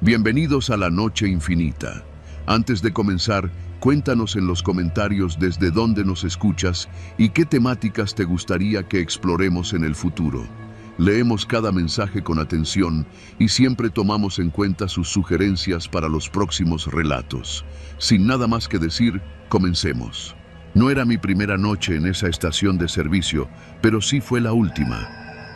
Bienvenidos a la Noche Infinita. Antes de comenzar, cuéntanos en los comentarios desde dónde nos escuchas y qué temáticas te gustaría que exploremos en el futuro. Leemos cada mensaje con atención y siempre tomamos en cuenta sus sugerencias para los próximos relatos. Sin nada más que decir, comencemos. No era mi primera noche en esa estación de servicio, pero sí fue la última.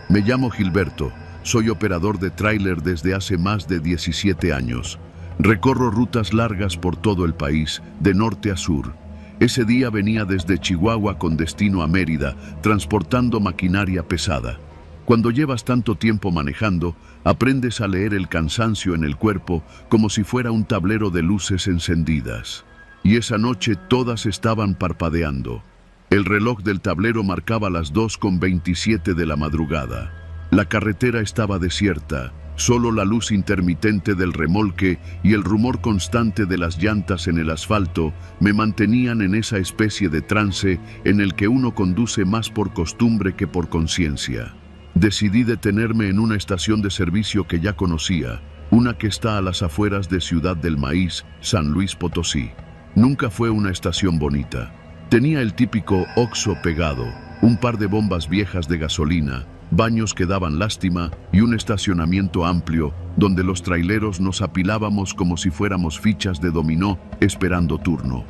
Me llamo Gilberto. Soy operador de tráiler desde hace más de 17 años. Recorro rutas largas por todo el país, de norte a sur. Ese día venía desde Chihuahua con destino a Mérida, transportando maquinaria pesada. Cuando llevas tanto tiempo manejando, aprendes a leer el cansancio en el cuerpo como si fuera un tablero de luces encendidas. Y esa noche todas estaban parpadeando. El reloj del tablero marcaba las 2:27 de la madrugada. La carretera estaba desierta, solo la luz intermitente del remolque y el rumor constante de las llantas en el asfalto me mantenían en esa especie de trance en el que uno conduce más por costumbre que por conciencia. Decidí detenerme en una estación de servicio que ya conocía, una que está a las afueras de Ciudad del Maíz, San Luis Potosí. Nunca fue una estación bonita. Tenía el típico Oxxo pegado, un par de bombas viejas de gasolina, baños que daban lástima y un estacionamiento amplio donde los traileros nos apilábamos como si fuéramos fichas de dominó esperando turno.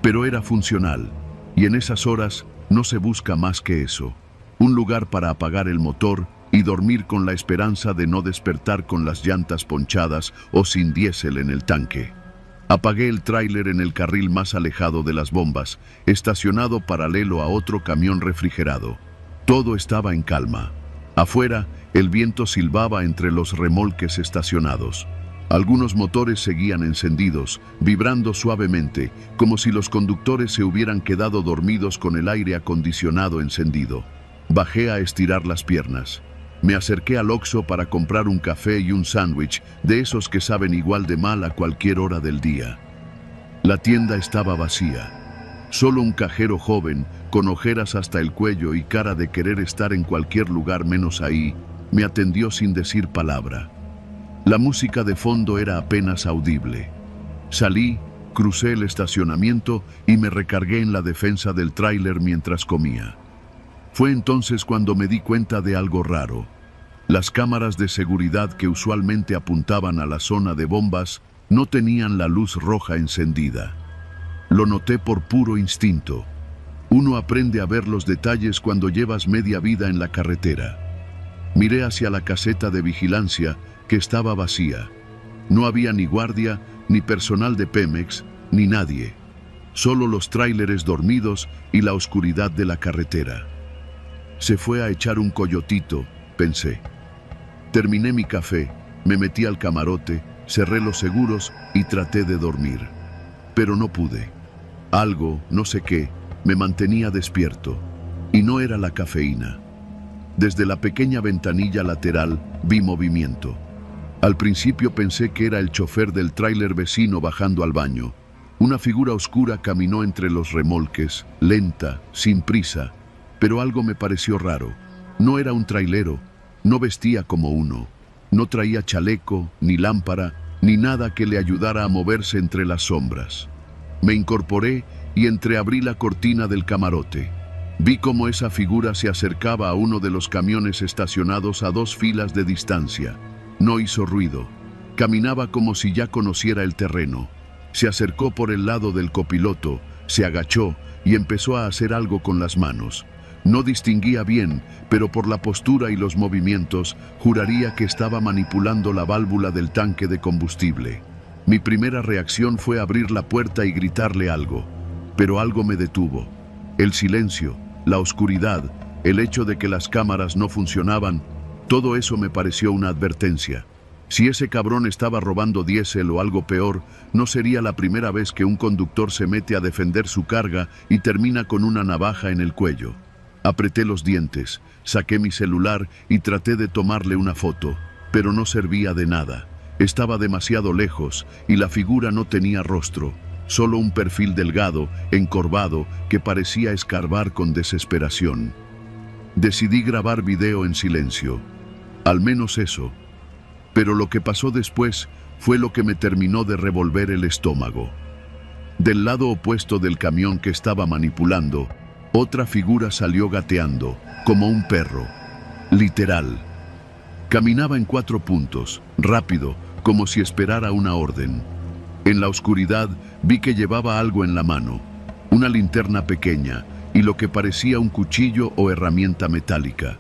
Pero era funcional, y en esas horas no se busca más que eso. Un lugar para apagar el motor y dormir con la esperanza de no despertar con las llantas ponchadas o sin diésel en el tanque. Apagué el tráiler en el carril más alejado de las bombas, estacionado paralelo a otro camión refrigerado. Todo estaba en calma. Afuera, el viento silbaba entre los remolques estacionados. Algunos motores seguían encendidos, vibrando suavemente, como si los conductores se hubieran quedado dormidos con el aire acondicionado encendido. Bajé a estirar las piernas. Me acerqué al Oxxo para comprar un café y un sándwich, de esos que saben igual de mal a cualquier hora del día. La tienda estaba vacía. Solo un cajero joven, con ojeras hasta el cuello y cara de querer estar en cualquier lugar menos ahí, me atendió sin decir palabra. La música de fondo era apenas audible. Salí, crucé el estacionamiento y me recargué en la defensa del tráiler mientras comía. Fue entonces cuando me di cuenta de algo raro. Las cámaras de seguridad que usualmente apuntaban a la zona de bombas no tenían la luz roja encendida. Lo noté por puro instinto. Uno aprende a ver los detalles cuando llevas media vida en la carretera. Miré hacia la caseta de vigilancia, que estaba vacía. No había ni guardia, ni personal de Pemex, ni nadie. Solo los tráileres dormidos y la oscuridad de la carretera. Se fue a echar un coyotito, pensé. Terminé mi café, me metí al camarote, cerré los seguros y traté de dormir. Pero no pude. Algo, no sé qué, me mantenía despierto, y no era la cafeína. Desde la pequeña ventanilla lateral vi movimiento. Al principio pensé que era el chofer del tráiler vecino bajando al baño. Una figura oscura caminó entre los remolques, lenta, sin prisa, pero algo me pareció raro. No era un trailero, no vestía como uno, no traía chaleco, ni lámpara, ni nada que le ayudara a moverse entre las sombras. Me incorporé y entreabrí la cortina del camarote. Vi cómo esa figura se acercaba a uno de los camiones estacionados a 2 filas de distancia. No hizo ruido. Caminaba como si ya conociera el terreno. Se acercó por el lado del copiloto, se agachó y empezó a hacer algo con las manos. No distinguía bien, pero por la postura y los movimientos, juraría que estaba manipulando la válvula del tanque de combustible. Mi primera reacción fue abrir la puerta y gritarle algo, pero algo me detuvo. El silencio, la oscuridad, el hecho de que las cámaras no funcionaban, todo eso me pareció una advertencia. Si ese cabrón estaba robando diésel o algo peor, no sería la primera vez que un conductor se mete a defender su carga y termina con una navaja en el cuello. Apreté los dientes, saqué mi celular y traté de tomarle una foto, pero no servía de nada. Estaba demasiado lejos y la figura no tenía rostro, solo un perfil delgado, encorvado, que parecía escarbar con desesperación. Decidí grabar video en silencio. Al menos eso. Pero lo que pasó después fue lo que me terminó de revolver el estómago. Del lado opuesto del camión que estaba manipulando, otra figura salió gateando, como un perro. Literal. Caminaba en 4 puntos, rápido, como si esperara una orden. En la oscuridad vi que llevaba algo en la mano, una linterna pequeña y lo que parecía un cuchillo o herramienta metálica.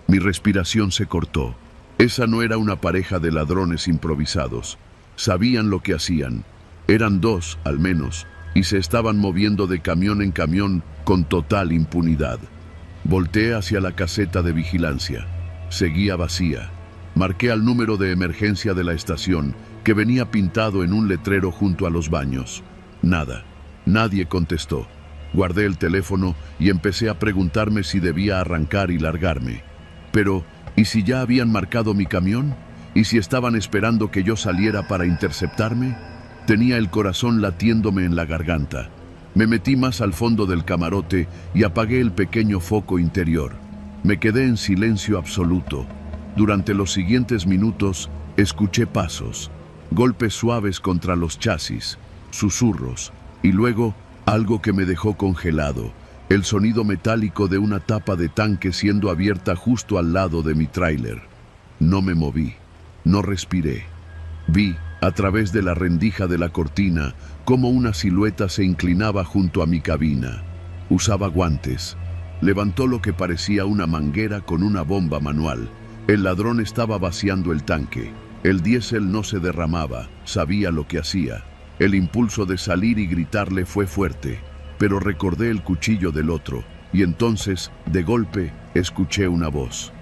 Mi respiración se cortó. Esa no era una pareja de ladrones improvisados. Sabían lo que hacían. Eran 2, al menos, y se estaban moviendo de camión en camión con total impunidad. Volteé hacia la caseta de vigilancia. Seguía vacía. Marqué al número de emergencia de la estación, que venía pintado en un letrero junto a los baños. Nada. Nadie contestó. Guardé el teléfono y empecé a preguntarme si debía arrancar y largarme. Pero, ¿y si ya habían marcado mi camión? ¿Y si estaban esperando que yo saliera para interceptarme? Tenía el corazón latiéndome en la garganta. Me metí más al fondo del camarote y apagué el pequeño foco interior. Me quedé en silencio absoluto. Durante los siguientes minutos, escuché pasos, golpes suaves contra los chasis, susurros, y luego algo que me dejó congelado, el sonido metálico de una tapa de tanque siendo abierta justo al lado de mi tráiler. No me moví, no respiré. Vi, a través de la rendija de la cortina, cómo una silueta se inclinaba junto a mi cabina. Usaba guantes. Levantó lo que parecía una manguera con una bomba manual. El ladrón estaba vaciando el tanque. El diésel no se derramaba, sabía lo que hacía. El impulso de salir y gritarle fue fuerte, pero recordé el cuchillo del otro, y entonces, de golpe, escuché una voz.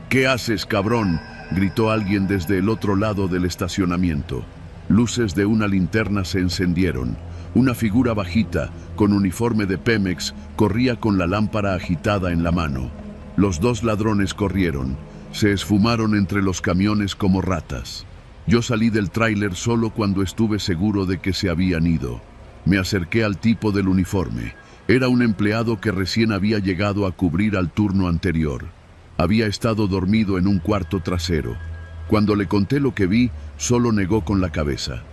«¿Qué haces, cabrón?», gritó alguien desde el otro lado del estacionamiento. Luces de una linterna se encendieron. Una figura bajita, con uniforme de Pemex, corría con la lámpara agitada en la mano. Los 2 ladrones corrieron. Se esfumaron entre los camiones como ratas. Yo salí del tráiler solo cuando estuve seguro de que se habían ido. Me acerqué al tipo del uniforme. Era un empleado que recién había llegado a cubrir al turno anterior. Había estado dormido en un cuarto trasero. Cuando le conté lo que vi, solo negó con la cabeza.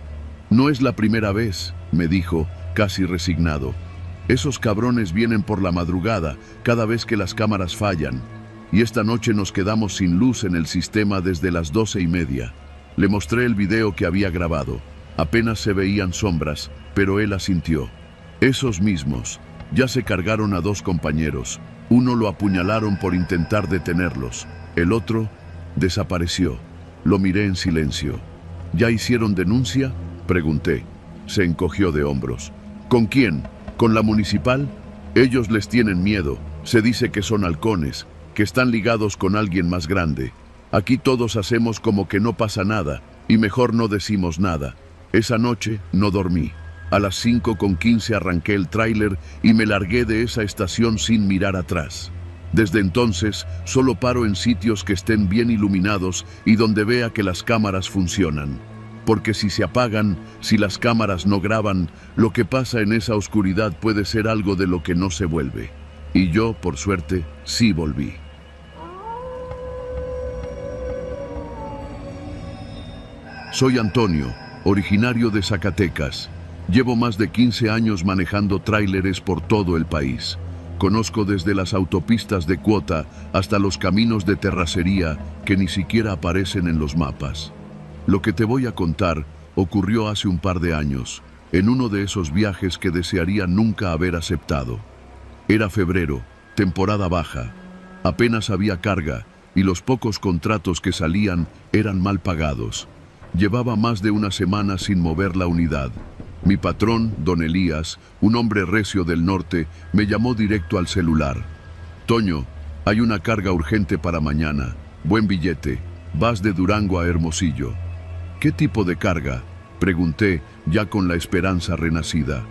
«No es la primera vez», me dijo, casi resignado. «Esos cabrones vienen por la madrugada, cada vez que las cámaras fallan. Y esta noche nos quedamos sin luz en el sistema desde las 12:30. Le mostré el video que había grabado. Apenas se veían sombras, pero él asintió. «Esos mismos. Ya se cargaron a 2 compañeros. Uno lo apuñalaron por intentar detenerlos. El otro desapareció». Lo miré en silencio. «¿Ya hicieron denuncia?», pregunté. Se encogió de hombros. «¿Con quién? ¿Con la municipal? Ellos les tienen miedo. Se dice que son halcones, que están ligados con alguien más grande. Aquí todos hacemos como que no pasa nada, y mejor no decimos nada. Esa noche no dormí. A las 5:15 arranqué el tráiler y me largué de esa estación sin mirar atrás. Desde entonces, solo paro en sitios que estén bien iluminados y donde vea que las cámaras funcionan. Porque si se apagan, si las cámaras no graban, lo que pasa en esa oscuridad puede ser algo de lo que no se vuelve. Y yo, por suerte, sí volví». Soy Antonio, originario de Zacatecas. Llevo más de 15 años manejando tráileres por todo el país. Conozco desde las autopistas de cuota hasta los caminos de terracería que ni siquiera aparecen en los mapas. Lo que te voy a contar ocurrió hace un par de años, en uno de esos viajes que desearía nunca haber aceptado. Era febrero, temporada baja. Apenas había carga y los pocos contratos que salían eran mal pagados. Llevaba más de una semana sin mover la unidad. Mi patrón, don Elías, un hombre recio del norte, me llamó directo al celular. «Toño, hay una carga urgente para mañana. Buen billete. Vas de Durango a Hermosillo». «¿Qué tipo de carga?», pregunté, ya con la esperanza renacida.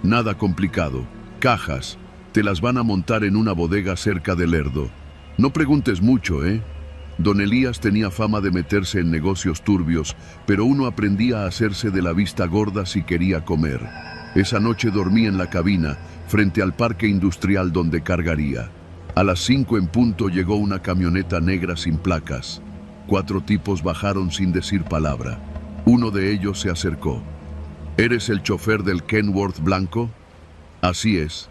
«Nada complicado. Cajas. Te las van a montar en una bodega cerca de Lerdo. No preguntes mucho, ¿eh?». Don Elías tenía fama de meterse en negocios turbios, pero uno aprendía a hacerse de la vista gorda si quería comer. Esa noche dormí en la cabina, frente al parque industrial donde cargaría. A las 5 en punto llegó una camioneta negra sin placas. 4 tipos bajaron sin decir palabra. Uno de ellos se acercó. ¿Eres el chofer del Kenworth blanco? Así es.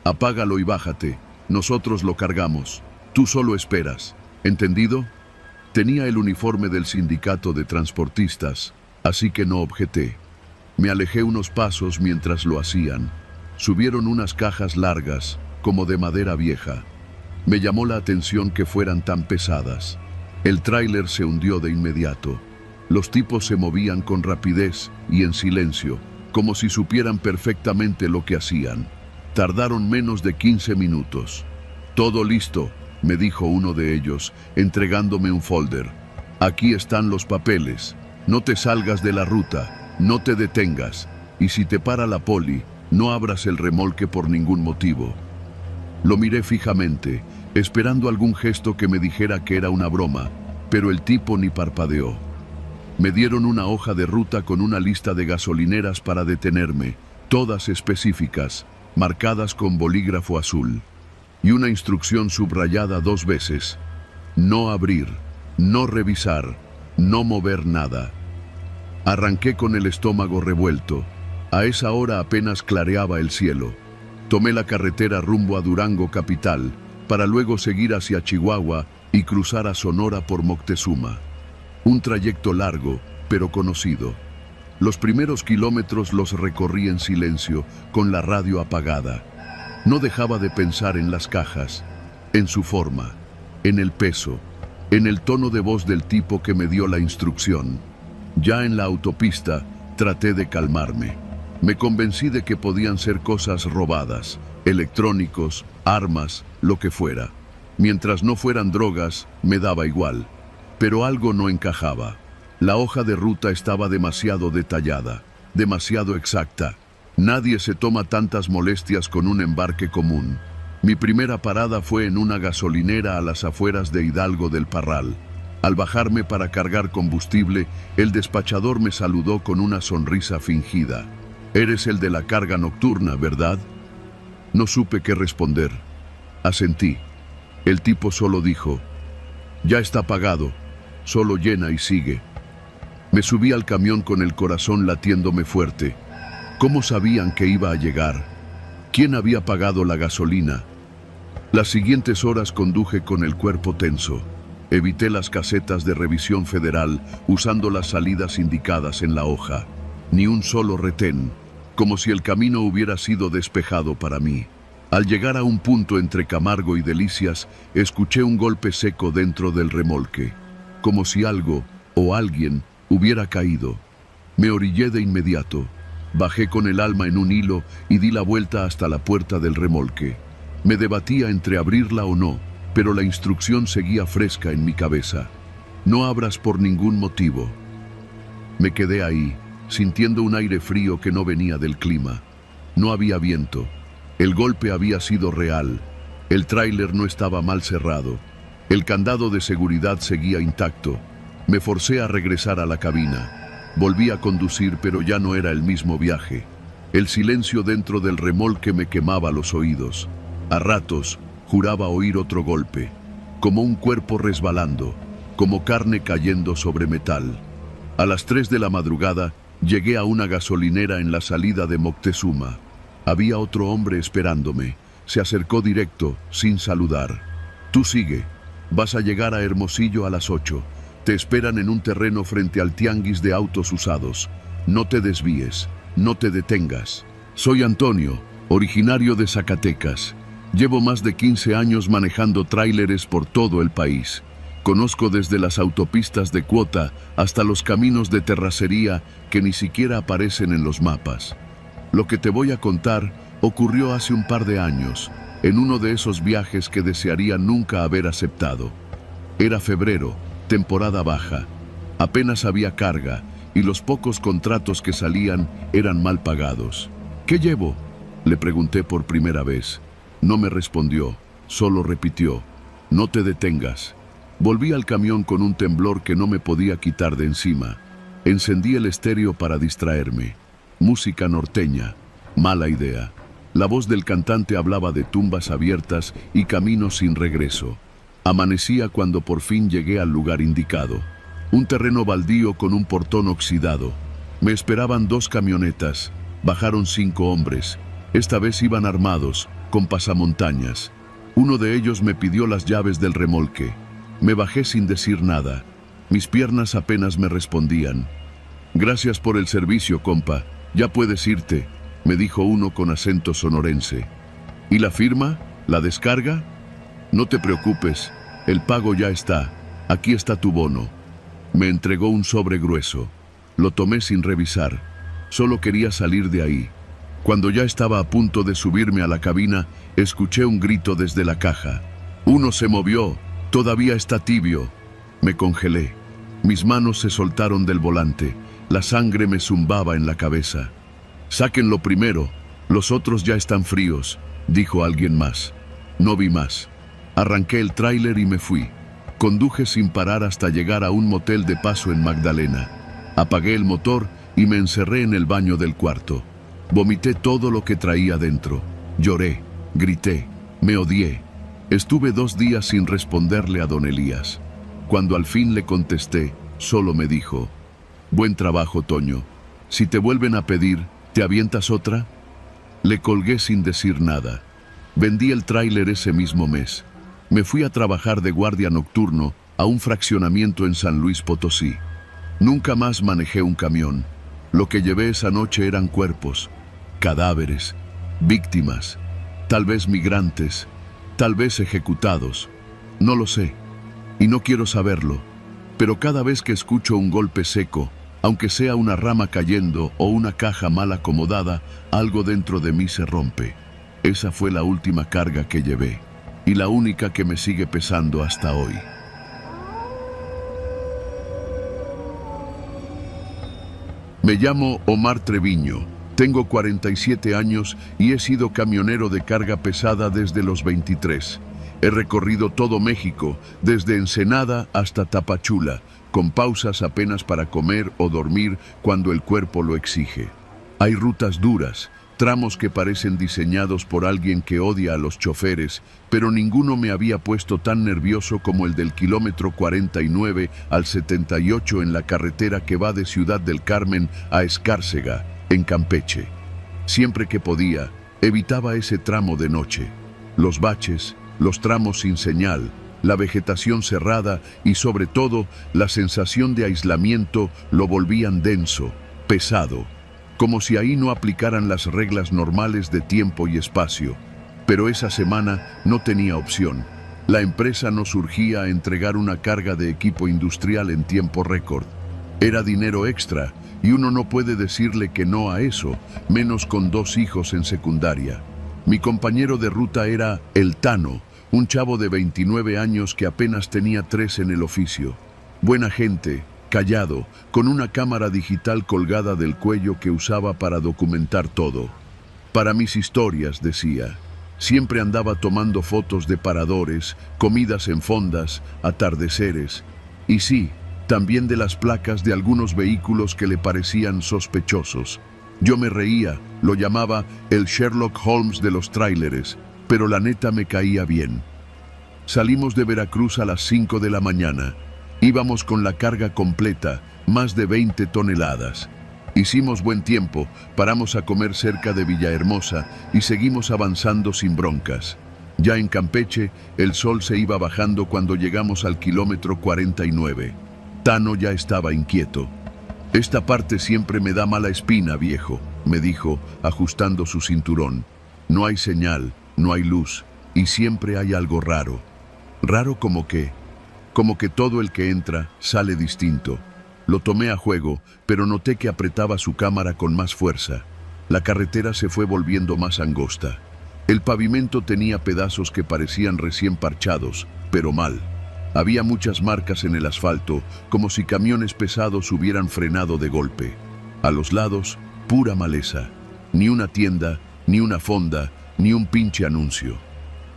Apágalo y bájate. Nosotros lo cargamos. Tú solo esperas. ¿Entendido? Tenía el uniforme del sindicato de transportistas, así que no objeté. Me alejé unos pasos mientras lo hacían. Subieron unas cajas largas, como de madera vieja. Me llamó la atención que fueran tan pesadas. El tráiler se hundió de inmediato. Los tipos se movían con rapidez y en silencio, como si supieran perfectamente lo que hacían. Tardaron menos de 15 minutos. «Todo listo», me dijo uno de ellos, entregándome un folder. «Aquí están los papeles. No te salgas de la ruta, no te detengas, y si te para la poli, no abras el remolque por ningún motivo». Lo miré fijamente, esperando algún gesto que me dijera que era una broma, pero el tipo ni parpadeó. Me dieron una hoja de ruta con una lista de gasolineras para detenerme, todas específicas, marcadas con bolígrafo azul, y una instrucción subrayada 2 veces. No abrir, no revisar, no mover nada. Arranqué con el estómago revuelto. A esa hora apenas clareaba el cielo. Tomé la carretera rumbo a Durango capital, para luego seguir hacia Chihuahua y cruzar a Sonora por Moctezuma. Un trayecto largo, pero conocido. Los primeros kilómetros los recorrí en silencio, con la radio apagada. No dejaba de pensar en las cajas, en su forma, en el peso, en el tono de voz del tipo que me dio la instrucción. Ya en la autopista, traté de calmarme. Me convencí de que podían ser cosas robadas, electrónicos, armas, lo que fuera. Mientras no fueran drogas, me daba igual. Pero algo no encajaba. La hoja de ruta estaba demasiado detallada, demasiado exacta. Nadie se toma tantas molestias con un embarque común. Mi primera parada fue en una gasolinera a las afueras de Hidalgo del Parral. Al bajarme para cargar combustible, el despachador me saludó con una sonrisa fingida. «Eres el de la carga nocturna, ¿verdad?» No supe qué responder. Asentí. El tipo solo dijo: «Ya está pagado, solo llena y sigue». Me subí al camión con el corazón latiéndome fuerte. ¿Cómo sabían que iba a llegar? ¿Quién había pagado la gasolina? Las siguientes horas conduje con el cuerpo tenso. Evité las casetas de revisión federal usando las salidas indicadas en la hoja. Ni un solo retén, como si el camino hubiera sido despejado para mí. Al llegar a un punto entre Camargo y Delicias, escuché un golpe seco dentro del remolque, como si algo o alguien hubiera caído. Me orillé de inmediato. Bajé con el alma en un hilo y di la vuelta hasta la puerta del remolque. Me debatía entre abrirla o no, pero la instrucción seguía fresca en mi cabeza. No abras por ningún motivo. Me quedé ahí, sintiendo un aire frío que no venía del clima. No había viento. El golpe había sido real. El tráiler no estaba mal cerrado. El candado de seguridad seguía intacto. Me forcé a regresar a la cabina. Volví a conducir, pero ya no era el mismo viaje. El silencio dentro del remolque me quemaba los oídos. A ratos, juraba oír otro golpe, como un cuerpo resbalando, como carne cayendo sobre metal. A las 3 de la madrugada, llegué a una gasolinera en la salida de Moctezuma. Había otro hombre esperándome. Se acercó directo, sin saludar. «Tú sigue. Vas a llegar a Hermosillo a las 8. Te esperan en un terreno frente al tianguis de autos usados. No te desvíes, no te detengas». Soy Antonio, originario de Zacatecas. Llevo más de 15 años manejando tráileres por todo el país. Conozco desde las autopistas de cuota hasta los caminos de terracería que ni siquiera aparecen en los mapas. Lo que te voy a contar ocurrió hace un par de años, en uno de esos viajes que desearía nunca haber aceptado. Era febrero, temporada baja. Apenas había carga y los pocos contratos que salían eran mal pagados. «¿Qué llevo?», le pregunté por primera vez. No me respondió, solo repitió: «No te detengas». Volví al camión con un temblor que no me podía quitar de encima. Encendí el estéreo para distraerme. Música norteña. Mala idea. La voz del cantante hablaba de tumbas abiertas y caminos sin regreso. Amanecía cuando por fin llegué al lugar indicado. Un terreno baldío con un portón oxidado. Me esperaban 2 camionetas. Bajaron 5 hombres. Esta vez iban armados, con pasamontañas. Uno de ellos me pidió las llaves del remolque. Me bajé sin decir nada. Mis piernas apenas me respondían. «Gracias por el servicio, compa. Ya puedes irte», me dijo uno con acento sonorense. «¿Y la firma? ¿La descarga?» «No te preocupes, el pago ya está. Aquí está tu bono». Me entregó un sobre grueso. Lo tomé sin revisar. Solo quería salir de ahí. Cuando ya estaba a punto de subirme a la cabina, escuché un grito desde la caja. «Uno se movió. Todavía está tibio». Me congelé. Mis manos se soltaron del volante. La sangre me zumbaba en la cabeza. «Sáquenlo primero. Los otros ya están fríos», dijo alguien más. No vi más. Arranqué el tráiler y me fui. Conduje sin parar hasta llegar a un motel de paso en Magdalena. Apagué el motor y me encerré en el baño del cuarto. Vomité todo lo que traía dentro. Lloré, grité, me odié. Estuve 2 días sin responderle a don Elías. Cuando al fin le contesté, solo me dijo: «Buen trabajo, Toño. Si te vuelven a pedir, ¿te avientas otra?». Le colgué sin decir nada. Vendí el tráiler ese mismo mes. Me fui a trabajar de guardia nocturno a un fraccionamiento en San Luis Potosí. Nunca más manejé un camión. Lo que llevé esa noche eran cuerpos, cadáveres, víctimas, tal vez migrantes, tal vez ejecutados. No lo sé, y no quiero saberlo, pero cada vez que escucho un golpe seco, aunque sea una rama cayendo o una caja mal acomodada, algo dentro de mí se rompe. Esa fue la última carga que llevé, y la única que me sigue pesando hasta hoy. Me llamo Omar Treviño, tengo 47 años y he sido camionero de carga pesada desde los 23. He recorrido todo México, desde Ensenada hasta Tapachula, con pausas apenas para comer o dormir cuando el cuerpo lo exige. Hay rutas duras, tramos que parecen diseñados por alguien que odia a los choferes, pero ninguno me había puesto tan nervioso como el del kilómetro 49 al 78 en la carretera que va de Ciudad del Carmen a Escárcega, en Campeche. Siempre que podía, evitaba ese tramo de noche. Los baches, los tramos sin señal, la vegetación cerrada y sobre todo la sensación de aislamiento lo volvían denso, pesado, como si ahí no aplicaran las reglas normales de tiempo y espacio. Pero esa semana no tenía opción. La empresa no surgía a entregar una carga de equipo industrial en tiempo récord. Era dinero extra y uno no puede decirle que no a eso, menos con 2 hijos en secundaria. Mi compañero de ruta era el Tano, un chavo de 29 años que apenas tenía 3 en el oficio. Buena gente, callado, con una cámara digital colgada del cuello que usaba para documentar todo. Para mis historias, decía. Siempre andaba tomando fotos de paradores, comidas en fondas, atardeceres. Y sí, también de las placas de algunos vehículos que le parecían sospechosos. Yo me reía, lo llamaba el Sherlock Holmes de los tráileres, pero la neta me caía bien. Salimos de Veracruz a las 5 de la mañana. Íbamos con la carga completa, más de 20 toneladas. Hicimos buen tiempo, paramos a comer cerca de Villahermosa y seguimos avanzando sin broncas. Ya en Campeche, el sol se iba bajando cuando llegamos al kilómetro 49. Tano ya estaba inquieto. «Esta parte siempre me da mala espina, viejo», me dijo, ajustando su cinturón. «No hay señal, no hay luz, y siempre hay algo raro». «¿Raro como qué?» «Como que todo el que entra sale distinto». Lo tomé a juego, pero noté que apretaba su cámara con más fuerza. La carretera se fue volviendo más angosta. El pavimento tenía pedazos que parecían recién parchados, pero mal. Había muchas marcas en el asfalto, como si camiones pesados hubieran frenado de golpe. A los lados, pura maleza. Ni una tienda, ni una fonda, ni un pinche anuncio.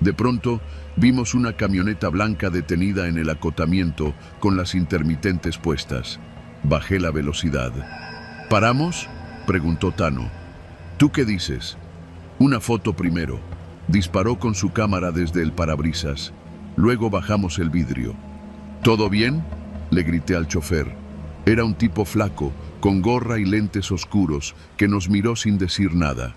De pronto, vimos una camioneta blanca detenida en el acotamiento con las intermitentes puestas. Bajé la velocidad. ¿Paramos?, preguntó Tano. ¿Tú qué dices? Una foto primero. Disparó con su cámara desde el parabrisas. Luego bajamos el vidrio. ¿Todo bien?, le grité al chofer. Era un tipo flaco, con gorra y lentes oscuros, que nos miró sin decir nada.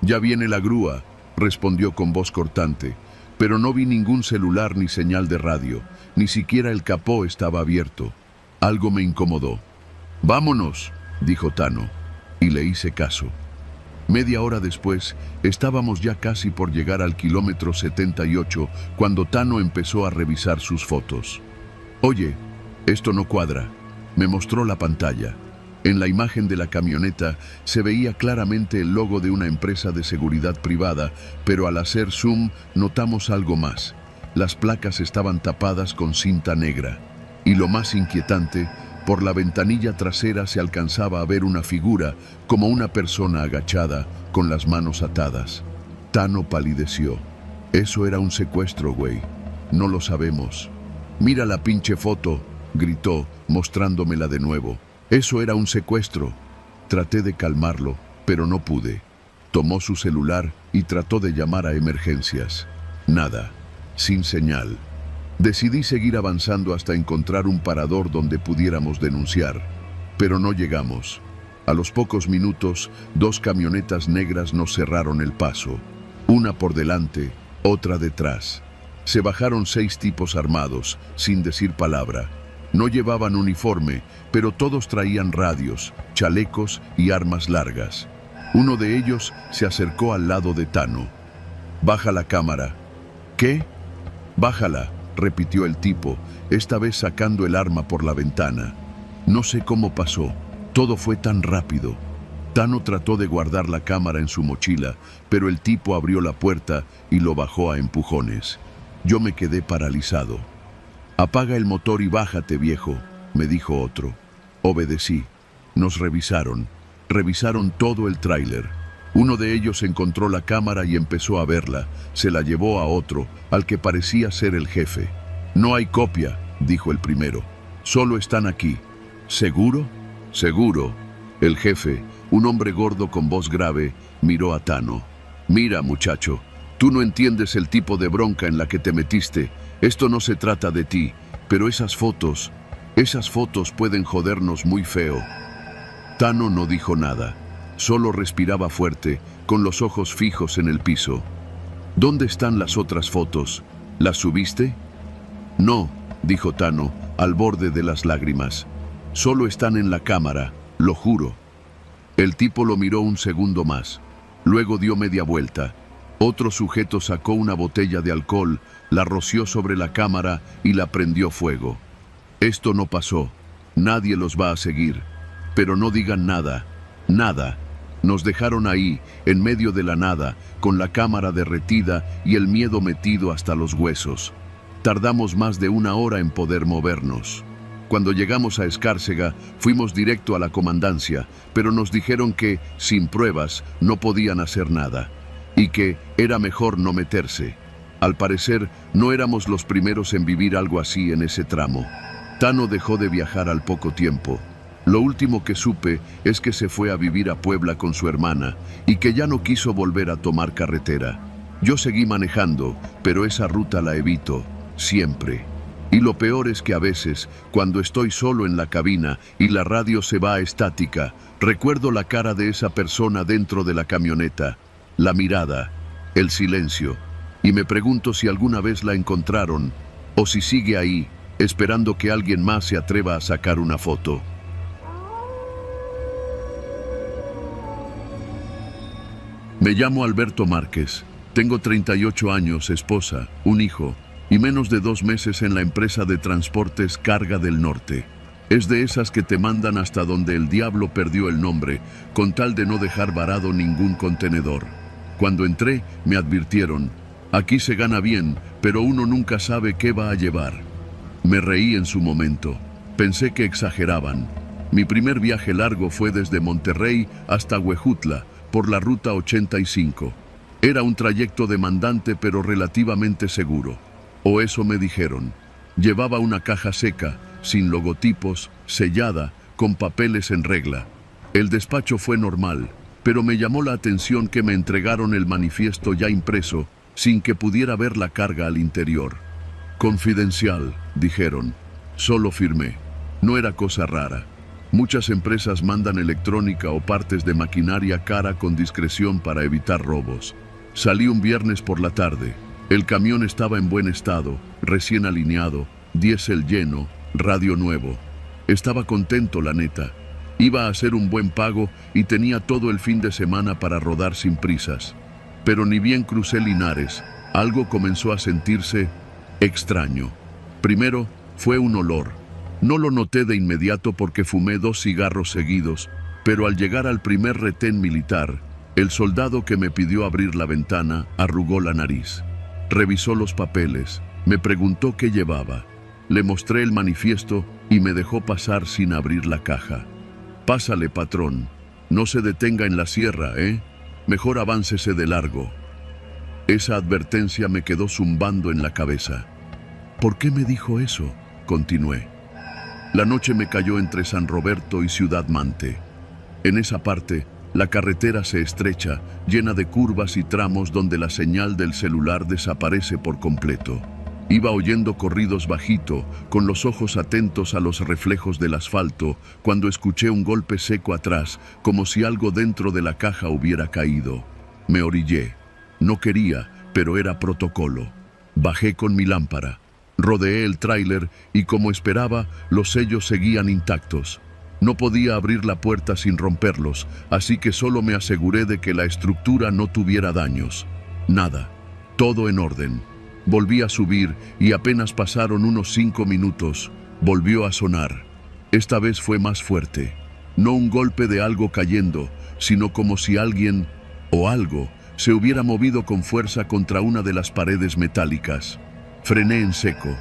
«Ya viene la grúa», respondió con voz cortante, pero no vi ningún celular ni señal de radio, ni siquiera el capó estaba abierto. Algo me incomodó. «Vámonos», dijo Tano, y le hice caso. Media hora después, estábamos ya casi por llegar al kilómetro 78 cuando Tano empezó a revisar sus fotos. «Oye, esto no cuadra», me mostró la pantalla. En la imagen de la camioneta se veía claramente el logo de una empresa de seguridad privada, pero al hacer zoom notamos algo más. Las placas estaban tapadas con cinta negra. Y lo más inquietante, por la ventanilla trasera se alcanzaba a ver una figura, como una persona agachada, con las manos atadas. Tano palideció. «Eso era un secuestro, güey. No lo sabemos». «Mira la pinche foto», gritó, mostrándomela de nuevo. «Eso era un secuestro». Traté de calmarlo, pero no pude. Tomó su celular y trató de llamar a emergencias. Nada, sin señal. Decidí seguir avanzando hasta encontrar un parador donde pudiéramos denunciar, pero no llegamos. A los pocos minutos, 2 camionetas negras nos cerraron el paso, una por delante, otra detrás. Se bajaron 6 tipos armados, sin decir palabra. No llevaban uniforme, pero todos traían radios, chalecos y armas largas. Uno de ellos se acercó al lado de Tano. «Baja la cámara». «¿Qué?». «Bájala», repitió el tipo, esta vez sacando el arma por la ventana. No sé cómo pasó, todo fue tan rápido. Tano trató de guardar la cámara en su mochila, pero el tipo abrió la puerta y lo bajó a empujones. Yo me quedé paralizado. «Apaga el motor y bájate, viejo», me dijo otro. Obedecí. Nos revisaron todo el tráiler. Uno de ellos encontró la cámara y empezó a verla. Se la llevó a otro, al que parecía ser el jefe. «No hay copia», dijo el primero. «Solo están aquí». «¿Seguro?». «Seguro». El jefe, un hombre gordo con voz grave, miró a Tano. «Mira, muchacho, tú no entiendes el tipo de bronca en la que te metiste. Esto no se trata de ti, pero esas fotos pueden jodernos muy feo». Tano no dijo nada, solo respiraba fuerte, con los ojos fijos en el piso. «¿Dónde están las otras fotos? ¿Las subiste?». «No», dijo Tano, al borde de las lágrimas. «Solo están en la cámara, lo juro». El tipo lo miró un segundo más, luego dio media vuelta. Otro sujeto sacó una botella de alcohol, la roció sobre la cámara y la prendió fuego. «Esto no pasó. Nadie los va a seguir. Pero no digan nada. Nada. Nos dejaron ahí, en medio de la nada, con la cámara derretida y el miedo metido hasta los huesos. Tardamos más de 1 hora en poder movernos. Cuando llegamos a Escárcega, fuimos directo a la comandancia, pero nos dijeron que, sin pruebas, no podían hacer nada. Y que era mejor no meterse. Al parecer, no éramos los primeros en vivir algo así en ese tramo. Tano dejó de viajar al poco tiempo. Lo último que supe es que se fue a vivir a Puebla con su hermana y que ya no quiso volver a tomar carretera. Yo seguí manejando, pero esa ruta la evito, siempre. Y lo peor es que a veces, cuando estoy solo en la cabina y la radio se va a estática, recuerdo la cara de esa persona dentro de la camioneta, la mirada, el silencio, y me pregunto si alguna vez la encontraron o si sigue ahí, esperando que alguien más se atreva a sacar una foto. Me llamo Alberto Márquez, tengo 38 años, esposa, un hijo y menos de 2 meses en la empresa de transportes Carga del Norte. Es de esas que te mandan hasta donde el diablo perdió el nombre, con tal de no dejar varado ningún contenedor. Cuando entré, me advirtieron, aquí se gana bien, pero uno nunca sabe qué va a llevar. Me reí en su momento, pensé que exageraban. Mi primer viaje largo fue desde Monterrey hasta Huejutla, por la ruta 85. Era un trayecto demandante pero relativamente seguro. O eso me dijeron. Llevaba una caja seca, sin logotipos, sellada, con papeles en regla. El despacho fue normal, pero me llamó la atención que me entregaron el manifiesto ya impreso, sin que pudiera ver la carga al interior. Confidencial, dijeron. Solo firmé. No era cosa rara. Muchas empresas mandan electrónica o partes de maquinaria cara con discreción para evitar robos. Salí un viernes por la tarde. El camión estaba en buen estado, recién alineado, diésel lleno, radio nuevo. Estaba contento, la neta. Iba a hacer un buen pago y tenía todo el fin de semana para rodar sin prisas. Pero ni bien crucé Linares, algo comenzó a sentirse extraño. Primero fue un olor. No lo noté de inmediato porque fumé 2 cigarros seguidos, pero al llegar al primer retén militar, el soldado que me pidió abrir la ventana arrugó la nariz. Revisó los papeles, me preguntó qué llevaba. Le mostré el manifiesto y me dejó pasar sin abrir la caja. Pásale, patrón. No se detenga en la sierra, ¿eh? Mejor aváncese de largo. Esa advertencia me quedó zumbando en la cabeza. ¿Por qué me dijo eso? Continué. La noche me cayó entre San Roberto y Ciudad Mante. En esa parte, la carretera se estrecha, llena de curvas y tramos donde la señal del celular desaparece por completo. Iba oyendo corridos bajito, con los ojos atentos a los reflejos del asfalto, cuando escuché un golpe seco atrás, como si algo dentro de la caja hubiera caído. Me orillé. No quería, pero era protocolo. Bajé con mi lámpara. Rodeé el tráiler y, como esperaba, los sellos seguían intactos. No podía abrir la puerta sin romperlos, así que solo me aseguré de que la estructura no tuviera daños. Nada. Todo en orden. Volví a subir y apenas pasaron unos 5 minutos, volvió a sonar. Esta vez fue más fuerte. No un golpe de algo cayendo, sino como si alguien o algo se hubiera movido con fuerza contra una de las paredes metálicas. Frené en seco.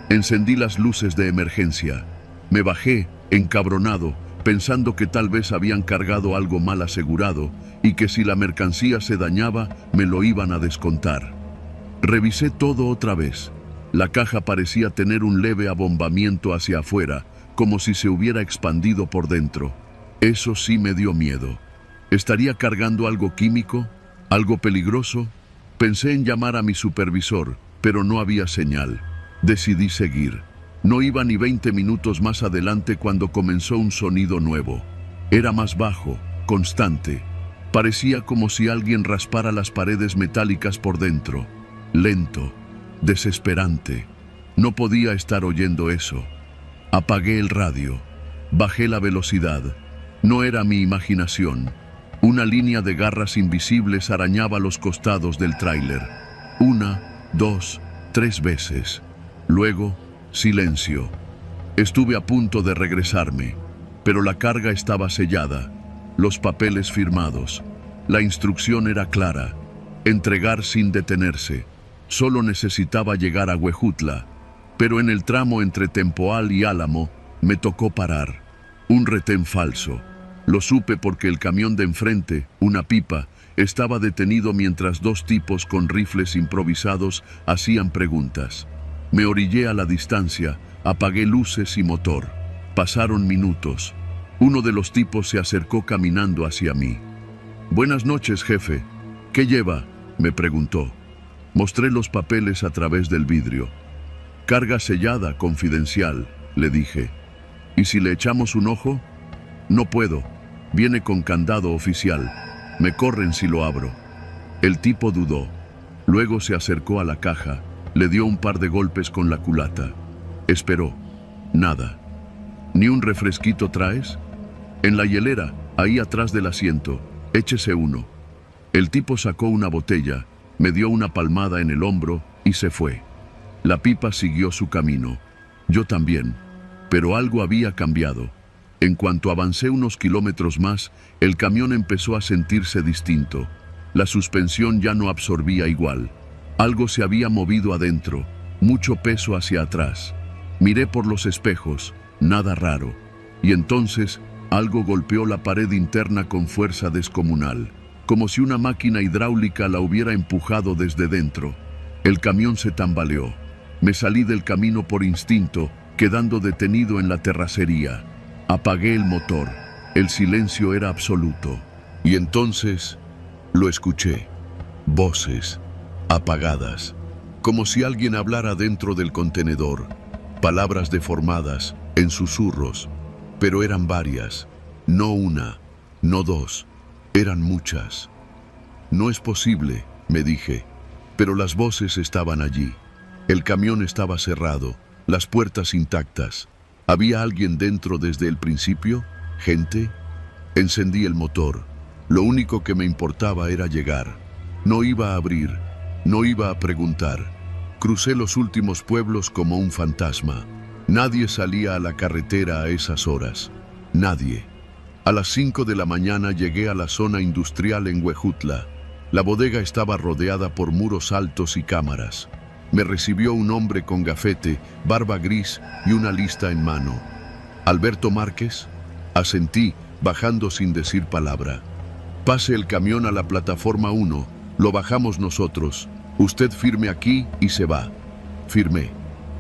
Encendí las luces de emergencia. Me bajé, encabronado, pensando que tal vez habían cargado algo mal asegurado y que si la mercancía se dañaba, me lo iban a descontar. Revisé todo otra vez. La caja parecía tener un leve abombamiento hacia afuera, como si se hubiera expandido por dentro. Eso sí me dio miedo. ¿Estaría cargando algo químico? ¿Algo peligroso? Pensé en llamar a mi supervisor, pero no había señal. Decidí seguir. No iba ni 20 minutos más adelante cuando comenzó un sonido nuevo. Era más bajo, constante. Parecía como si alguien raspara las paredes metálicas por dentro. Lento, desesperante. No podía estar oyendo eso. Apagué el radio. Bajé la velocidad. No era mi imaginación. Una línea de garras invisibles arañaba los costados del tráiler. 1, 2, 3 veces. Luego, silencio. Estuve a punto de regresarme, pero la carga estaba sellada, los papeles firmados. La instrucción era clara: entregar sin detenerse. Solo necesitaba llegar a Huejutla, pero en el tramo entre Tempoal y Álamo me tocó parar. Un retén falso. Lo supe porque el camión de enfrente, una pipa, estaba detenido mientras 2 tipos con rifles improvisados hacían preguntas. Me orillé a la distancia, apagué luces y motor. Pasaron minutos. Uno de los tipos se acercó caminando hacia mí. «Buenas noches, jefe. ¿Qué lleva?», me preguntó. Mostré los papeles a través del vidrio. «Carga sellada, confidencial», le dije. «¿Y si le echamos un ojo?». «No puedo. Viene con candado oficial. Me corren si lo abro». El tipo dudó. Luego se acercó a la caja, le dio un par de golpes con la culata. Esperó. Nada. «¿Ni un refresquito traes?». «En la hielera, ahí atrás del asiento. Échese uno». El tipo sacó una botella, me dio una palmada en el hombro y se fue. La pipa siguió su camino. Yo también. Pero algo había cambiado. En cuanto avancé unos kilómetros más, el camión empezó a sentirse distinto. La suspensión ya no absorbía igual. Algo se había movido adentro, mucho peso hacia atrás. Miré por los espejos, nada raro. Y entonces, algo golpeó la pared interna con fuerza descomunal, como si una máquina hidráulica la hubiera empujado desde dentro. El camión se tambaleó. Me salí del camino por instinto, quedando detenido en la terracería. Apagué el motor. El silencio era absoluto. Y entonces lo escuché. Voces apagadas. como si alguien hablara dentro del contenedor. Palabras deformadas, en susurros, pero eran varias, no una, no dos, eran muchas. No es posible, me dije, pero las voces estaban allí. El camión estaba cerrado, las puertas intactas. ¿Había alguien dentro desde el principio? ¿Gente? Encendí el motor. Lo único que me importaba era llegar. No iba a abrir, no iba a preguntar. Crucé los últimos pueblos como un fantasma. Nadie salía a la carretera a esas horas. Nadie. A las 5 de la mañana llegué a la zona industrial en Huejutla. La bodega estaba rodeada por muros altos y cámaras. Me recibió un hombre con gafete, barba gris y una lista en mano. ¿Alberto Márquez? Asentí, bajando sin decir palabra. Pase el camión a la plataforma 1, lo bajamos nosotros. Usted firme aquí y se va. Firmé.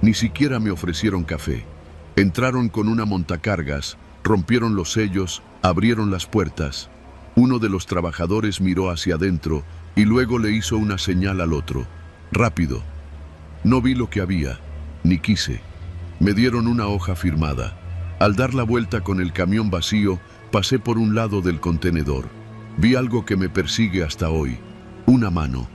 Ni siquiera me ofrecieron café. Entraron con una montacargas, rompieron los sellos, abrieron las puertas. Uno de los trabajadores miró hacia adentro y luego le hizo una señal al otro. Rápido. No vi lo que había, ni quise. Me dieron una hoja firmada. Al dar la vuelta con el camión vacío, pasé por un lado del contenedor. Vi algo que me persigue hasta hoy. Una mano,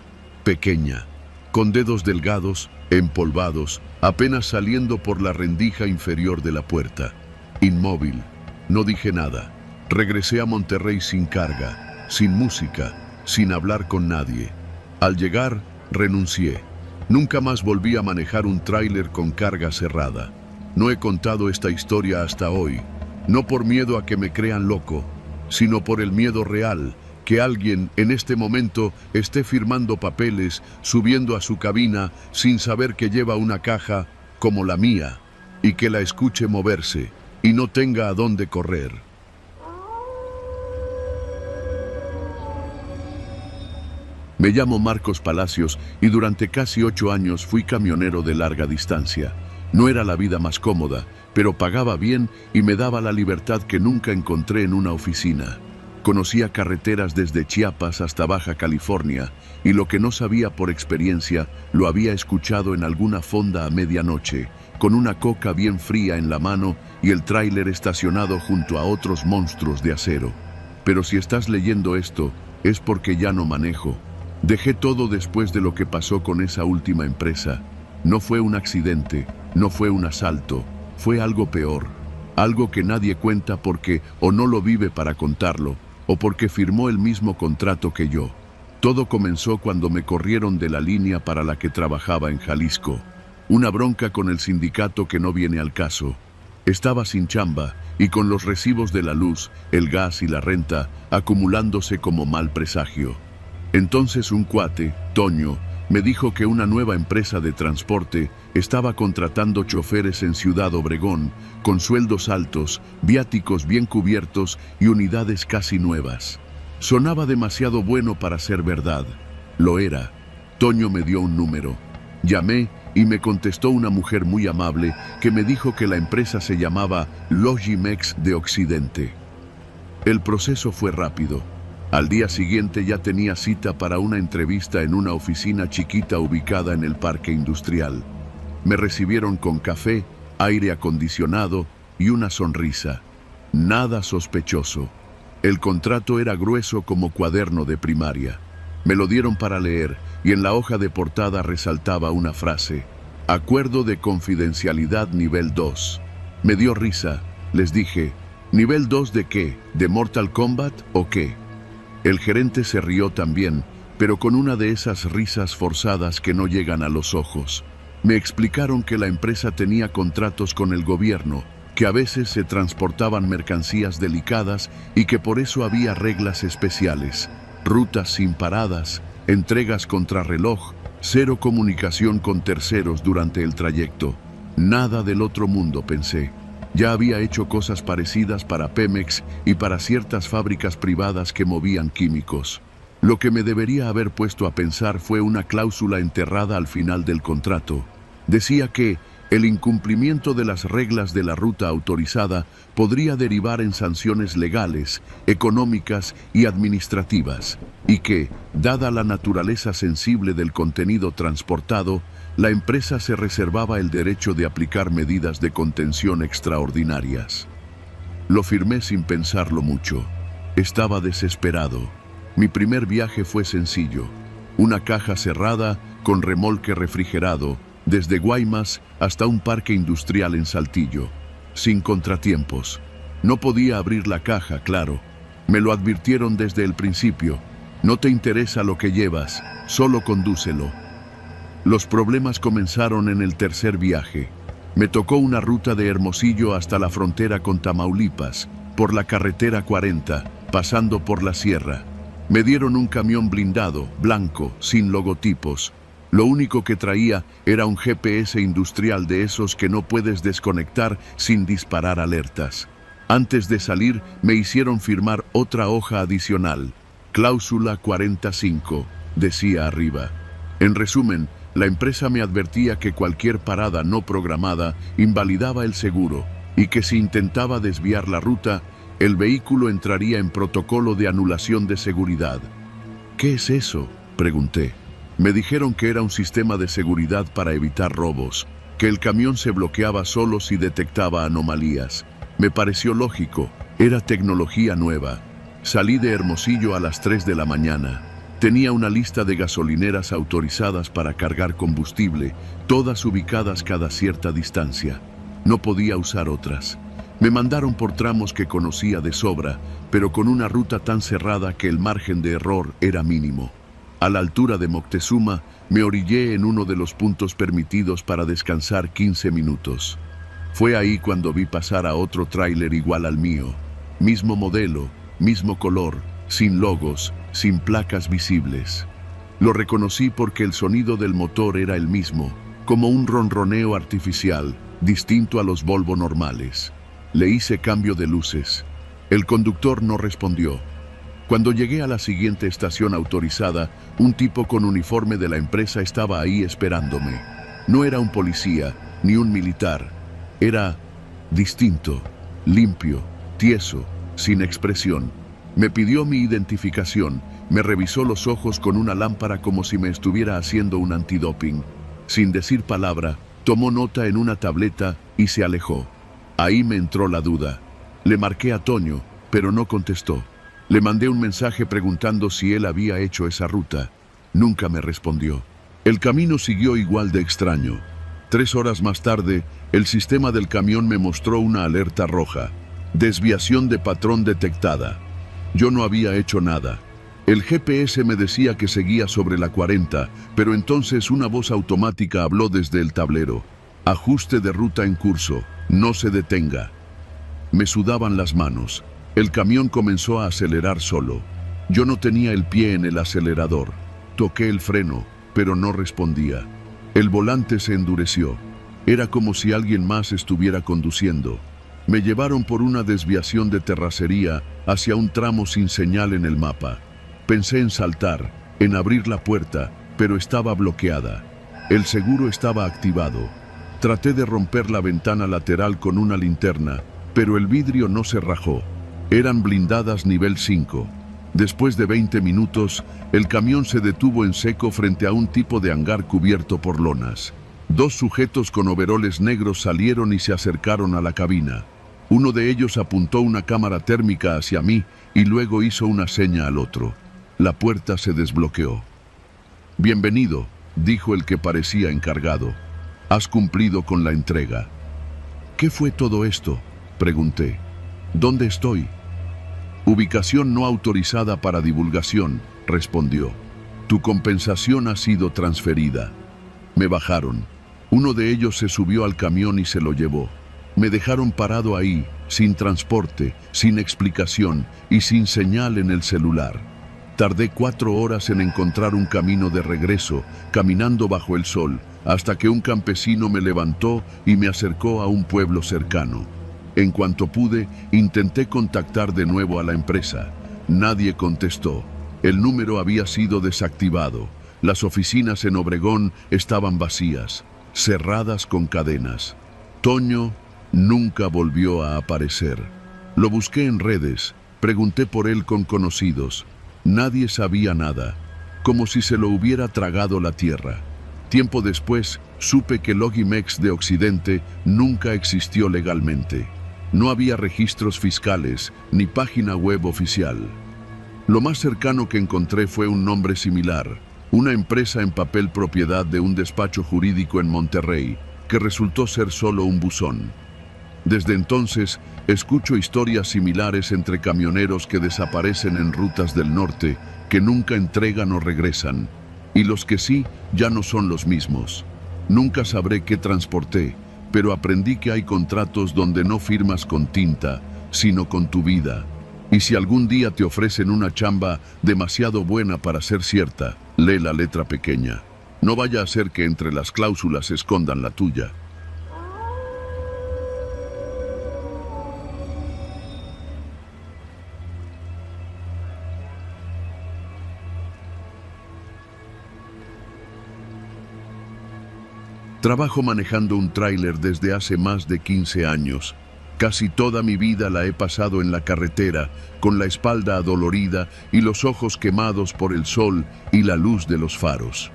pequeña, con dedos delgados, empolvados, apenas saliendo por la rendija inferior de la puerta. Inmóvil. No dije nada. Regresé a Monterrey sin carga, sin música, sin hablar con nadie. Al llegar, renuncié. Nunca más volví a manejar un tráiler con carga cerrada. No he contado esta historia hasta hoy, no por miedo a que me crean loco, sino por el miedo real, que alguien en este momento esté firmando papeles, subiendo a su cabina sin saber que lleva una caja como la mía, y que la escuche moverse y no tenga a dónde correr. Me llamo Marcos Palacios y durante casi 8 años fui camionero de larga distancia. No era la vida más cómoda, pero pagaba bien y me daba la libertad que nunca encontré en una oficina. Conocía carreteras desde Chiapas hasta Baja California y lo que no sabía por experiencia lo había escuchado en alguna fonda a medianoche, con una coca bien fría en la mano y el tráiler estacionado junto a otros monstruos de acero. Pero si estás leyendo esto, es porque ya no manejo. Dejé todo después de lo que pasó con esa última empresa. No fue un accidente, no fue un asalto, fue algo peor. Algo que nadie cuenta porque o no lo vive para contarlo, o porque firmó el mismo contrato que yo. Todo comenzó cuando me corrieron de la línea para la que trabajaba en Jalisco. Una bronca con el sindicato que no viene al caso. Estaba sin chamba y con los recibos de la luz, el gas y la renta acumulándose como mal presagio. Entonces un cuate, Toño, me dijo que una nueva empresa de transporte estaba contratando choferes en Ciudad Obregón, con sueldos altos, viáticos bien cubiertos y unidades casi nuevas. Sonaba demasiado bueno para ser verdad. Lo era. Toño me dio un número. Llamé y me contestó una mujer muy amable que me dijo que la empresa se llamaba Logimex de Occidente. El proceso fue rápido. Al día siguiente ya tenía cita para una entrevista en una oficina chiquita ubicada en el parque industrial. Me recibieron con café, aire acondicionado y una sonrisa. Nada sospechoso. El contrato era grueso como cuaderno de primaria. Me lo dieron para leer y en la hoja de portada resaltaba una frase: Acuerdo de confidencialidad nivel 2. Me dio risa. Les dije, ¿nivel 2 de qué? ¿De Mortal Kombat o qué? El gerente se rió también, pero con una de esas risas forzadas que no llegan a los ojos. Me explicaron que la empresa tenía contratos con el gobierno, que a veces se transportaban mercancías delicadas y que por eso había reglas especiales, rutas sin paradas, entregas contrarreloj, cero comunicación con terceros durante el trayecto. Nada del otro mundo, pensé. Ya había hecho cosas parecidas para Pemex y para ciertas fábricas privadas que movían químicos. Lo que me debería haber puesto a pensar fue una cláusula enterrada al final del contrato. Decía que el incumplimiento de las reglas de la ruta autorizada podría derivar en sanciones legales, económicas y administrativas, y que, dada la naturaleza sensible del contenido transportado, La empresa se reservaba el derecho de aplicar medidas de contención extraordinarias. Lo firmé sin pensarlo mucho. Estaba desesperado. Mi primer viaje fue sencillo. Una caja cerrada con remolque refrigerado, desde Guaymas hasta un parque industrial en Saltillo, sin contratiempos. No podía abrir la caja, claro. Me lo advirtieron desde el principio. No te interesa lo que llevas, solo condúcelo. Los problemas comenzaron en el tercer viaje. Me tocó una ruta de Hermosillo hasta la frontera con Tamaulipas, por la carretera 40, pasando por la sierra. Me dieron un camión blindado, blanco, sin logotipos. Lo único que traía era un GPS industrial de esos que no puedes desconectar sin disparar alertas. Antes de salir, me hicieron firmar otra hoja adicional. Cláusula 45, decía arriba. En resumen, la empresa me advertía que cualquier parada no programada invalidaba el seguro y que si intentaba desviar la ruta, el vehículo entraría en protocolo de anulación de seguridad. ¿Qué es eso?, pregunté. Me dijeron que era un sistema de seguridad para evitar robos, que el camión se bloqueaba solo si detectaba anomalías. Me pareció lógico, era tecnología nueva. Salí de Hermosillo a las 3 de la mañana. Tenía una lista de gasolineras autorizadas para cargar combustible, todas ubicadas cada cierta distancia. No podía usar otras. Me mandaron por tramos que conocía de sobra, pero con una ruta tan cerrada que el margen de error era mínimo. A la altura de Moctezuma, me orillé en uno de los puntos permitidos para descansar 15 minutos. Fue ahí cuando vi pasar a otro tráiler igual al mío. Mismo modelo, mismo color, sin logos, sin placas visibles. Lo reconocí porque el sonido del motor era el mismo, como un ronroneo artificial, distinto a los Volvo normales. Le hice cambio de luces. El conductor no respondió. Cuando llegué a la siguiente estación autorizada, un tipo con uniforme de la empresa estaba ahí esperándome. No era un policía, ni un militar. Era distinto, limpio, tieso, sin expresión. Me pidió mi identificación, me revisó los ojos con una lámpara como si me estuviera haciendo un antidoping. Sin decir palabra, tomó nota en una tableta y se alejó. Ahí me entró la duda. Le marqué a Toño, pero no contestó. Le mandé un mensaje preguntando si él había hecho esa ruta. Nunca me respondió. El camino siguió igual de extraño. 3 horas más tarde, el sistema del camión me mostró una alerta roja. Desviación de patrón detectada. Yo no había hecho nada. El GPS me decía que seguía sobre la 40, pero entonces una voz automática habló desde el tablero. Ajuste de ruta en curso, no se detenga. Me sudaban las manos. El camión comenzó a acelerar solo. Yo no tenía el pie en el acelerador. Toqué el freno, pero no respondía. El volante se endureció. Era como si alguien más estuviera conduciendo. Me llevaron por una desviación de terracería hacia un tramo sin señal en el mapa. Pensé en saltar, en abrir la puerta, pero estaba bloqueada. El seguro estaba activado. Traté de romper la ventana lateral con una linterna, pero el vidrio no se rajó. Eran blindadas nivel 5. Después de 20 minutos, el camión se detuvo en seco frente a un tipo de hangar cubierto por lonas. 2 sujetos con overoles negros salieron y se acercaron a la cabina. Uno de ellos apuntó una cámara térmica hacia mí y luego hizo una seña al otro. La puerta se desbloqueó. «Bienvenido», dijo el que parecía encargado. «Has cumplido con la entrega». «¿Qué fue todo esto?», pregunté. «¿Dónde estoy?». «Ubicación no autorizada para divulgación», respondió. «Tu compensación ha sido transferida». Me bajaron. Uno de ellos se subió al camión y se lo llevó. Me dejaron parado ahí, sin transporte, sin explicación y sin señal en el celular. Tardé 4 horas en encontrar un camino de regreso, caminando bajo el sol, hasta que un campesino me levantó y me acercó a un pueblo cercano. En cuanto pude, intenté contactar de nuevo a la empresa. Nadie contestó. El número había sido desactivado. Las oficinas en Obregón estaban vacías, cerradas con cadenas. Toño nunca volvió a aparecer. Lo busqué en redes, pregunté por él con conocidos. Nadie sabía nada, como si se lo hubiera tragado la tierra. Tiempo después, supe que Logimex de Occidente nunca existió legalmente. No había registros fiscales ni página web oficial. Lo más cercano que encontré fue un nombre similar, una empresa en papel propiedad de un despacho jurídico en Monterrey, que resultó ser solo un buzón. Desde entonces, escucho historias similares entre camioneros que desaparecen en rutas del norte, que nunca entregan o regresan, y los que sí, ya no son los mismos. Nunca sabré qué transporté, pero aprendí que hay contratos donde no firmas con tinta, sino con tu vida. Y si algún día te ofrecen una chamba demasiado buena para ser cierta, lee la letra pequeña. No vaya a ser que entre las cláusulas se escondan la tuya. Trabajo manejando un tráiler desde hace más de 15 años. Casi toda mi vida la he pasado en la carretera, con la espalda adolorida y los ojos quemados por el sol y la luz de los faros.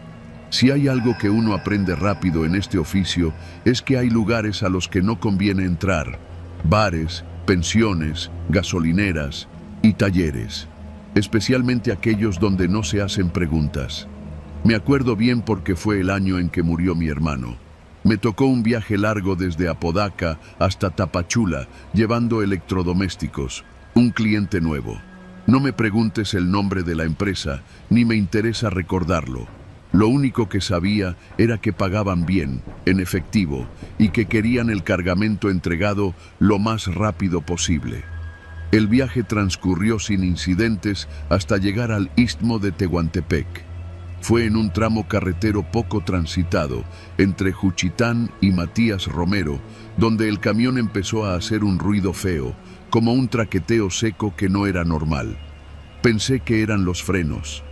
Si hay algo que uno aprende rápido en este oficio, es que hay lugares a los que no conviene entrar: bares, pensiones, gasolineras y talleres, especialmente aquellos donde no se hacen preguntas. Me acuerdo bien porque fue el año en que murió mi hermano. Me tocó un viaje largo desde Apodaca hasta Tapachula, llevando electrodomésticos, un cliente nuevo. No me preguntes el nombre de la empresa, ni me interesa recordarlo. Lo único que sabía era que pagaban bien, en efectivo, y que querían el cargamento entregado lo más rápido posible. El viaje transcurrió sin incidentes hasta llegar al Istmo de Tehuantepec. Fue en un tramo carretero poco transitado, entre Juchitán y Matías Romero, donde el camión empezó a hacer un ruido feo, como un traqueteo seco que no era normal. Pensé que eran los frenos.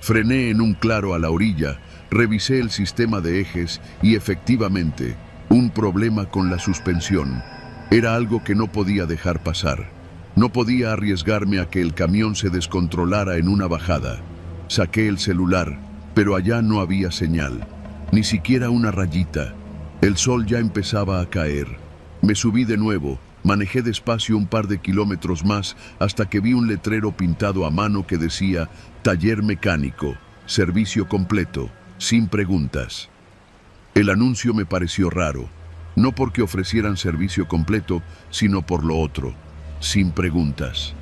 Frené en un claro a la orilla, revisé el sistema de ejes y efectivamente, un problema con la suspensión. Era algo que no podía dejar pasar. No podía arriesgarme a que el camión se descontrolara en una bajada. Saqué el celular, pero allá no había señal, ni siquiera una rayita. El sol ya empezaba a caer. Me subí de nuevo, manejé despacio un par de kilómetros más hasta que vi un letrero pintado a mano que decía Taller Mecánico, servicio completo, sin preguntas. El anuncio me pareció raro, no porque ofrecieran servicio completo, sino por lo otro, sin preguntas.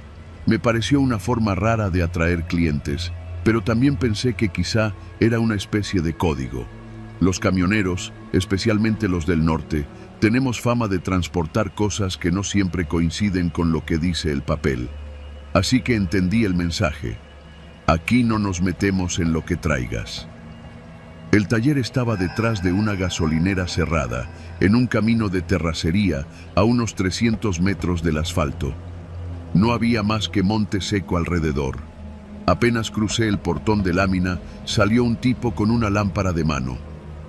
Me pareció una forma rara de atraer clientes, pero también pensé que quizá era una especie de código. Los camioneros, especialmente los del norte, tenemos fama de transportar cosas que no siempre coinciden con lo que dice el papel. Así que entendí el mensaje. Aquí no nos metemos en lo que traigas. El taller estaba detrás de una gasolinera cerrada, en un camino de terracería a unos 300 metros del asfalto. No había más que monte seco alrededor. Apenas crucé el portón de lámina, salió un tipo con una lámpara de mano.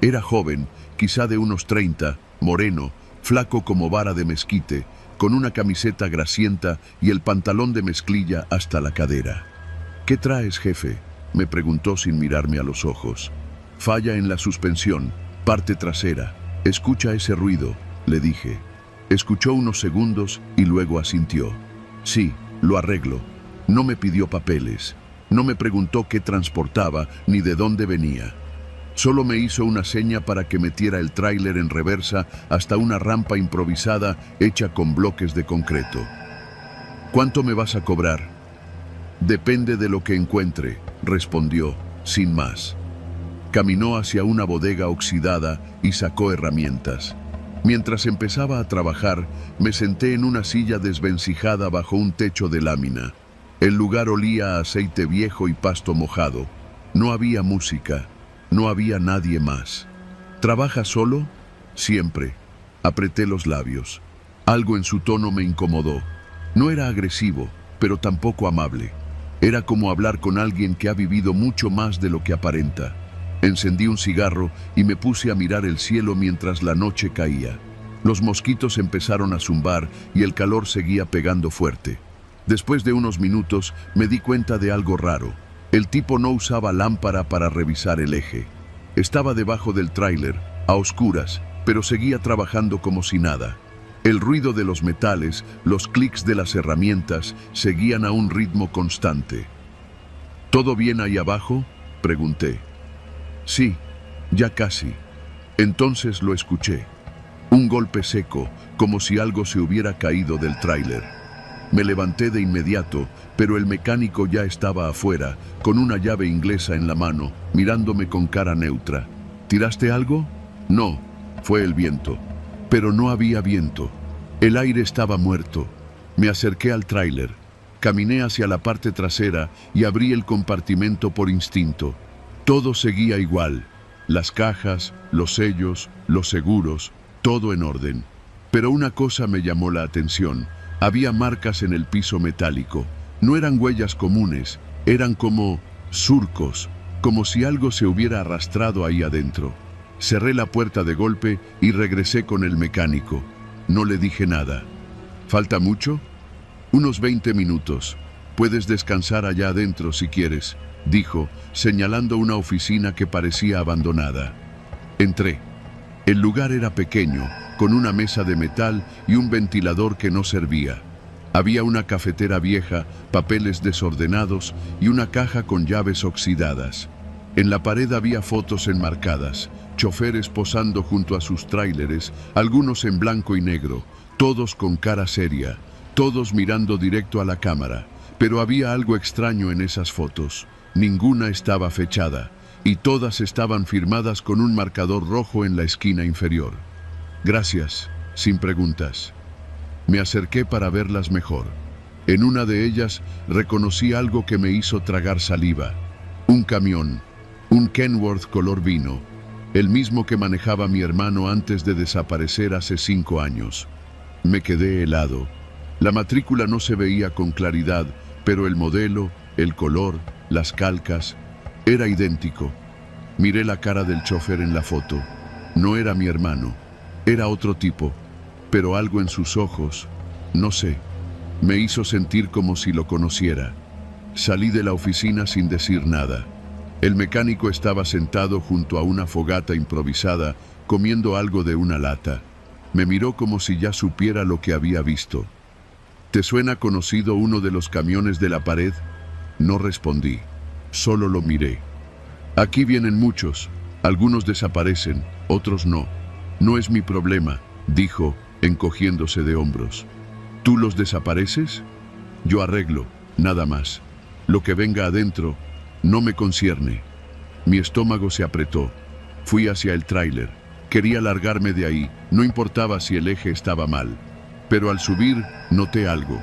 Era joven, quizá de unos 30, moreno, flaco como vara de mezquite, con una camiseta grasienta y el pantalón de mezclilla hasta la cadera. ¿Qué traes, jefe?, me preguntó sin mirarme a los ojos. Falla en la suspensión, parte trasera. Escucha ese ruido, le dije. Escuchó unos segundos y luego asintió. Sí, lo arreglo. No me pidió papeles. No me preguntó qué transportaba ni de dónde venía. Solo me hizo una seña para que metiera el tráiler en reversa hasta una rampa improvisada hecha con bloques de concreto. ¿Cuánto me vas a cobrar? Depende de lo que encuentre, respondió, sin más. Caminó hacia una bodega oxidada y sacó herramientas. Mientras empezaba a trabajar, me senté en una silla desvencijada bajo un techo de lámina. El lugar olía a aceite viejo y pasto mojado. No había música. No había nadie más. ¿Trabaja solo? Siempre. Apreté los labios. Algo en su tono me incomodó. No era agresivo, pero tampoco amable. Era como hablar con alguien que ha vivido mucho más de lo que aparenta. Encendí un cigarro y me puse a mirar el cielo mientras la noche caía. Los mosquitos empezaron a zumbar y el calor seguía pegando fuerte. Después de unos minutos me di cuenta de algo raro. El tipo no usaba lámpara para revisar el eje. Estaba debajo del tráiler, a oscuras, pero seguía trabajando como si nada. El ruido de los metales, los clics de las herramientas, seguían a un ritmo constante. ¿Todo bien ahí abajo?, pregunté. Sí, ya casi. Entonces lo escuché. Un golpe seco, como si algo se hubiera caído del tráiler. Me levanté de inmediato, pero el mecánico ya estaba afuera, con una llave inglesa en la mano, mirándome con cara neutra. ¿Tiraste algo? No, fue el viento. Pero no había viento. El aire estaba muerto. Me acerqué al tráiler. Caminé hacia la parte trasera y abrí el compartimento por instinto. Todo seguía igual. Las cajas, los sellos, los seguros, todo en orden. Pero una cosa me llamó la atención. Había marcas en el piso metálico. No eran huellas comunes, eran como surcos, como si algo se hubiera arrastrado ahí adentro. Cerré la puerta de golpe y regresé con el mecánico. No le dije nada. ¿Falta mucho? Unos 20 minutos. Puedes descansar allá adentro si quieres, dijo, señalando una oficina que parecía abandonada. Entré. El lugar era pequeño, con una mesa de metal y un ventilador que no servía. Había una cafetera vieja, papeles desordenados y una caja con llaves oxidadas. En la pared había fotos enmarcadas, choferes posando junto a sus tráileres, algunos en blanco y negro, todos con cara seria, todos mirando directo a la cámara. Pero había algo extraño en esas fotos. Ninguna estaba fechada, y todas estaban firmadas con un marcador rojo en la esquina inferior. Gracias, sin preguntas. Me acerqué para verlas mejor. En una de ellas reconocí algo que me hizo tragar saliva. Un camión, un Kenworth color vino, el mismo que manejaba mi hermano antes de desaparecer hace 5 años. Me quedé helado. La matrícula no se veía con claridad, pero el modelo, el color, las calcas, era idéntico. Miré la cara del chofer en la foto. No era mi hermano, era otro tipo, pero algo en sus ojos, no sé, me hizo sentir como si lo conociera. Salí de la oficina sin decir nada. El mecánico estaba sentado junto a una fogata improvisada, comiendo algo de una lata. Me miró como si ya supiera lo que había visto. ¿Te suena conocido uno de los camiones de la pared? No respondí, solo lo miré. Aquí vienen muchos, algunos desaparecen, otros no. No es mi problema, dijo, encogiéndose de hombros. ¿Tú los desapareces? Yo arreglo, nada más. Lo que venga adentro no me concierne. Mi estómago se apretó. Fui hacia el tráiler. Quería largarme de ahí, no importaba si el eje estaba mal. Pero al subir, noté algo.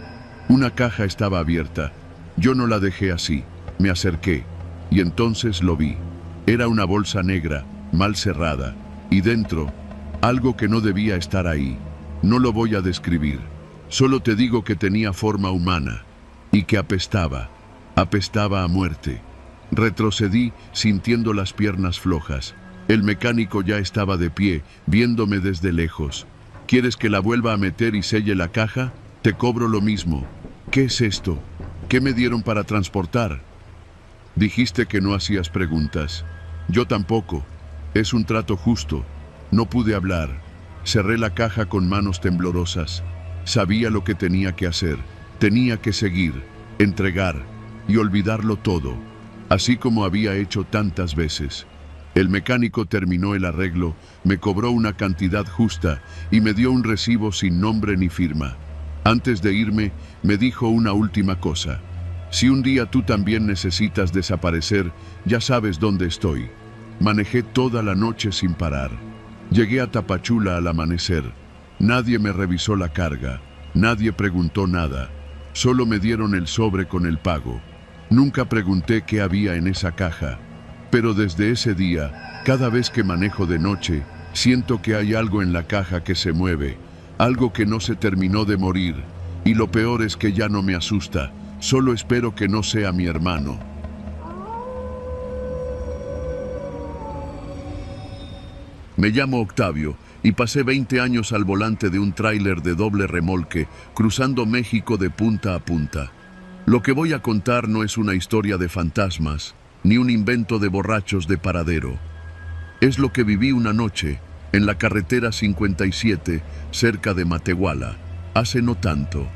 Una caja estaba abierta. Yo no la dejé así. Me acerqué, y entonces lo vi. Era una bolsa negra, mal cerrada, y dentro, algo que no debía estar ahí. No lo voy a describir. Solo te digo que tenía forma humana, y que apestaba. Apestaba a muerte. Retrocedí, sintiendo las piernas flojas. El mecánico ya estaba de pie, viéndome desde lejos. ¿Quieres que la vuelva a meter y selle la caja? Te cobro lo mismo. ¿Qué es esto? ¿Qué me dieron para transportar? Dijiste que no hacías preguntas. Yo tampoco. Es un trato justo. No pude hablar. Cerré la caja con manos temblorosas. Sabía lo que tenía que hacer. Tenía que seguir, entregar y olvidarlo todo, así como había hecho tantas veces. El mecánico terminó el arreglo, me cobró una cantidad justa y me dio un recibo sin nombre ni firma. Antes de irme, me dijo una última cosa. Si un día tú también necesitas desaparecer, ya sabes dónde estoy. Manejé toda la noche sin parar. Llegué a Tapachula al amanecer. Nadie me revisó la carga, nadie preguntó nada. Solo me dieron el sobre con el pago. Nunca pregunté qué había en esa caja. Pero desde ese día, cada vez que manejo de noche, siento que hay algo en la caja que se mueve, algo que no se terminó de morir. Y lo peor es que ya no me asusta, solo espero que no sea mi hermano. Me llamo Octavio y pasé 20 años al volante de un tráiler de doble remolque, cruzando México de punta a punta. Lo que voy a contar no es una historia de fantasmas, ni un invento de borrachos de paradero. Es lo que viví una noche, en la carretera 57, cerca de Matehuala, hace no tanto.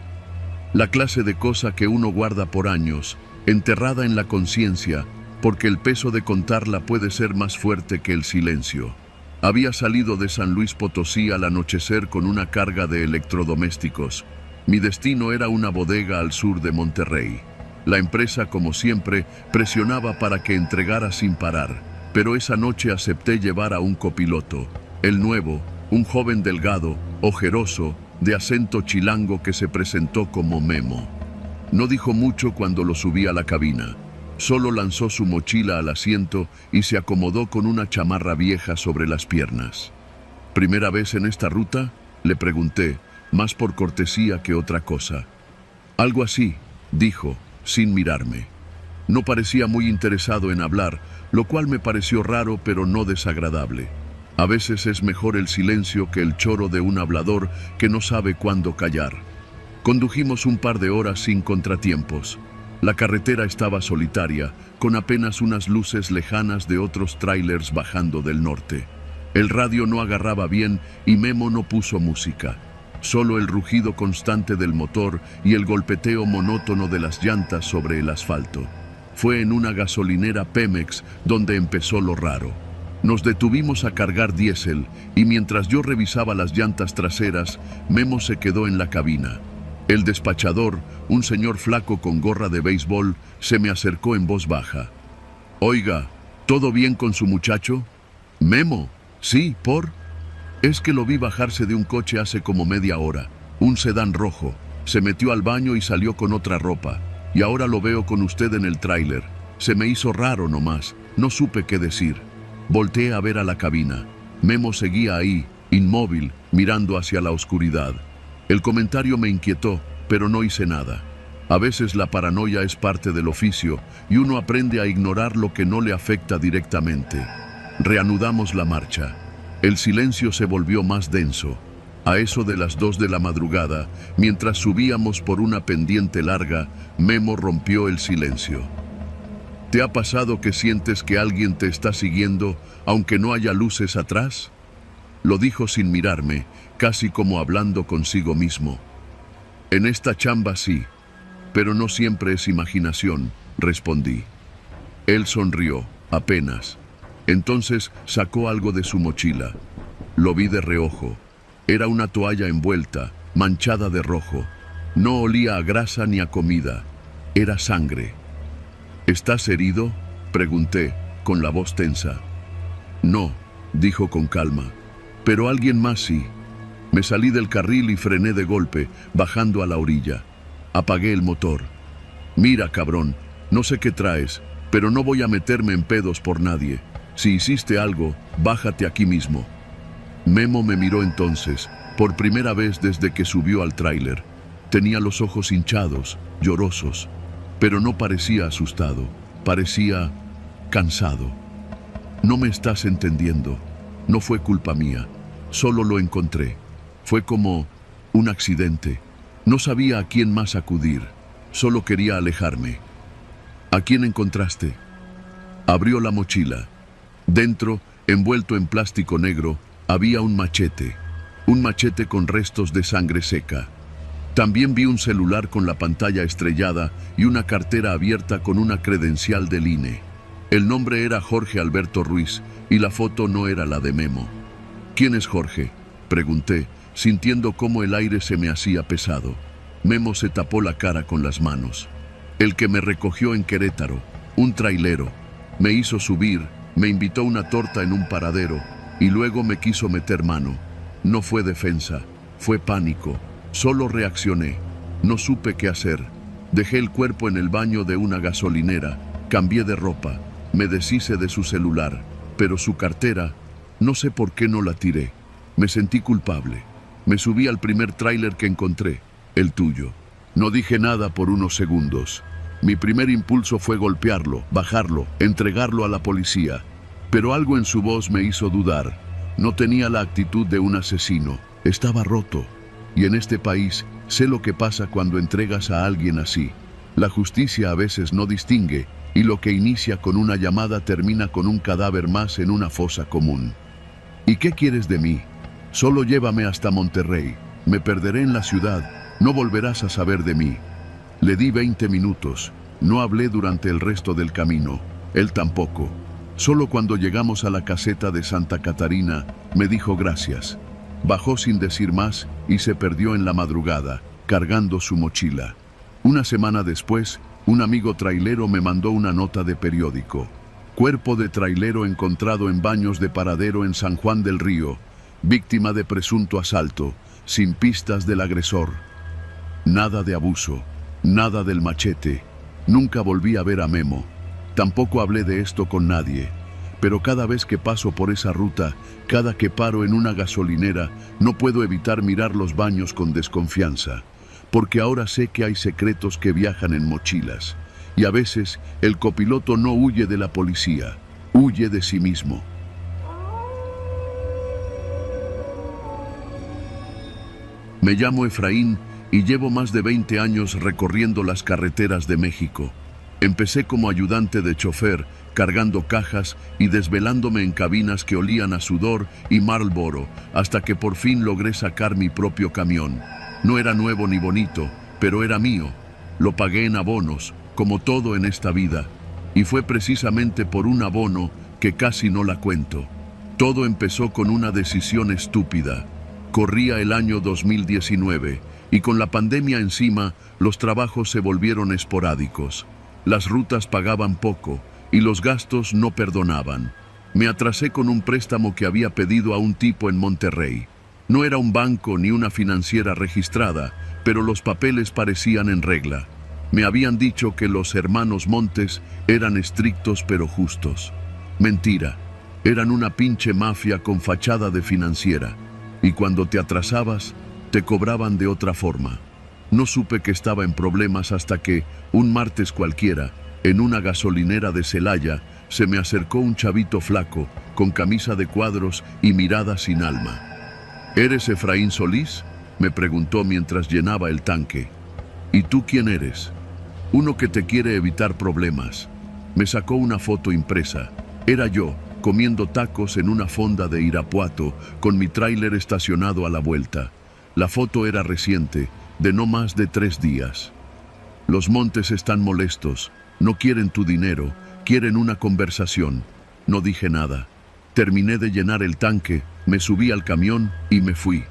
La clase de cosa que uno guarda por años, enterrada en la conciencia, porque el peso de contarla puede ser más fuerte que el silencio. Había salido de San Luis Potosí al anochecer con una carga de electrodomésticos. Mi destino era una bodega al sur de Monterrey. La empresa, como siempre, presionaba para que entregara sin parar, pero esa noche acepté llevar a un copiloto, el nuevo, un joven delgado, ojeroso, de acento chilango que se presentó como Memo. No dijo mucho cuando lo subí a la cabina. Solo lanzó su mochila al asiento y se acomodó con una chamarra vieja sobre las piernas. ¿Primera vez en esta ruta?, le pregunté, más por cortesía que otra cosa. Algo así, dijo, sin mirarme. No parecía muy interesado en hablar, lo cual me pareció raro pero no desagradable. A veces es mejor el silencio que el choro de un hablador que no sabe cuándo callar. Condujimos un par de horas sin contratiempos. La carretera estaba solitaria, con apenas unas luces lejanas de otros tráilers bajando del norte. El radio no agarraba bien y Memo no puso música. Solo el rugido constante del motor y el golpeteo monótono de las llantas sobre el asfalto. Fue en una gasolinera Pemex donde empezó lo raro. Nos detuvimos a cargar diésel y mientras yo revisaba las llantas traseras, Memo se quedó en la cabina. El despachador, un señor flaco con gorra de béisbol, se me acercó en voz baja. «Oiga, ¿todo bien con su muchacho?» «Memo, sí, ¿por?» «Es que lo vi bajarse de un coche hace como media hora, un sedán rojo. Se metió al baño y salió con otra ropa. Y ahora lo veo con usted en el tráiler. Se me hizo raro nomás, no supe qué decir». Volteé a ver a la cabina. Memo seguía ahí, inmóvil, mirando hacia la oscuridad. El comentario me inquietó, pero no hice nada. A veces la paranoia es parte del oficio y uno aprende a ignorar lo que no le afecta directamente. Reanudamos la marcha. El silencio se volvió más denso. A eso de las 2 de la madrugada, mientras subíamos por una pendiente larga, Memo rompió el silencio. ¿Te ha pasado que sientes que alguien te está siguiendo, aunque no haya luces atrás? Lo dijo sin mirarme, casi como hablando consigo mismo. En esta chamba sí, pero no siempre es imaginación, respondí. Él sonrió, apenas. Entonces sacó algo de su mochila. Lo vi de reojo. Era una toalla envuelta, manchada de rojo. No olía a grasa ni a comida. Era sangre. ¿Estás herido?, pregunté, con la voz tensa. No, dijo con calma. Pero alguien más sí. Me salí del carril y frené de golpe, bajando a la orilla. Apagué el motor. Mira, cabrón, no sé qué traes, pero no voy a meterme en pedos por nadie. Si hiciste algo, bájate aquí mismo. Memo me miró entonces, por primera vez desde que subió al tráiler. Tenía los ojos hinchados, llorosos, pero no parecía asustado, parecía cansado. No me estás entendiendo. No fue culpa mía, solo lo encontré. Fue como un accidente. No sabía a quién más acudir, solo quería alejarme. ¿A quién encontraste? Abrió la mochila. Dentro, envuelto en plástico negro, había un machete con restos de sangre seca. También vi un celular con la pantalla estrellada y una cartera abierta con una credencial del INE. El nombre era Jorge Alberto Ruiz y la foto no era la de Memo. ¿Quién es Jorge?, pregunté, sintiendo cómo el aire se me hacía pesado. Memo se tapó la cara con las manos. El que me recogió en Querétaro, un trailero. Me hizo subir, me invitó a una torta en un paradero y luego me quiso meter mano. No fue defensa, fue pánico. Solo reaccioné. No supe qué hacer. Dejé el cuerpo en el baño de una gasolinera, cambié de ropa, me deshice de su celular, pero su cartera, no sé por qué no la tiré. Me sentí culpable. Me subí al primer tráiler que encontré, el tuyo. No dije nada por unos segundos. Mi primer impulso fue golpearlo, bajarlo, entregarlo a la policía. Pero algo en su voz me hizo dudar. No tenía la actitud de un asesino. Estaba roto. Y en este país sé lo que pasa cuando entregas a alguien así. La justicia a veces no distingue y lo que inicia con una llamada termina con un cadáver más en una fosa común. ¿Y qué quieres de mí? Solo llévame hasta Monterrey. Me perderé en la ciudad. No volverás a saber de mí. Le di 20 minutos. No hablé durante el resto del camino. Él tampoco. Solo cuando llegamos a la caseta de Santa Catarina, me dijo gracias. Bajó sin decir más y se perdió en la madrugada, cargando su mochila. Una semana después, un amigo trailero me mandó una nota de periódico. Cuerpo de trailero encontrado en baños de paradero en San Juan del Río, víctima de presunto asalto, sin pistas del agresor. Nada de abuso, nada del machete. Nunca volví a ver a Memo. Tampoco hablé de esto con nadie. Pero cada vez que paso por esa ruta, cada que paro en una gasolinera, no puedo evitar mirar los baños con desconfianza. Porque ahora sé que hay secretos que viajan en mochilas. Y a veces el copiloto no huye de la policía, huye de sí mismo. Me llamo Efraín y llevo más de 20 años recorriendo las carreteras de México. Empecé como ayudante de chofer, cargando cajas y desvelándome en cabinas que olían a sudor y Marlboro, hasta que por fin logré sacar mi propio camión. No era nuevo ni bonito, pero era mío. Lo pagué en abonos, como todo en esta vida. Y fue precisamente por un abono que casi no la cuento. Todo empezó con una decisión estúpida. Corría el año 2019 y con la pandemia encima, los trabajos se volvieron esporádicos. Las rutas pagaban poco y los gastos no perdonaban. Me atrasé con un préstamo que había pedido a un tipo en Monterrey. No era un banco ni una financiera registrada, pero los papeles parecían en regla. Me habían dicho que los hermanos Montes eran estrictos pero justos. Mentira, eran una pinche mafia con fachada de financiera. Y cuando te atrasabas, te cobraban de otra forma. No supe que estaba en problemas hasta que, un martes cualquiera, en una gasolinera de Celaya, se me acercó un chavito flaco, con camisa de cuadros y mirada sin alma. ¿Eres Efraín Solís?, me preguntó mientras llenaba el tanque. ¿Y tú quién eres? Uno que te quiere evitar problemas. Me sacó una foto impresa. Era yo, comiendo tacos en una fonda de Irapuato, con mi tráiler estacionado a la vuelta. La foto era reciente, de no más de 3 días. Los Montes están molestos, no quieren tu dinero, quieren una conversación. No dije nada. Terminé de llenar el tanque, me subí al camión y me fui.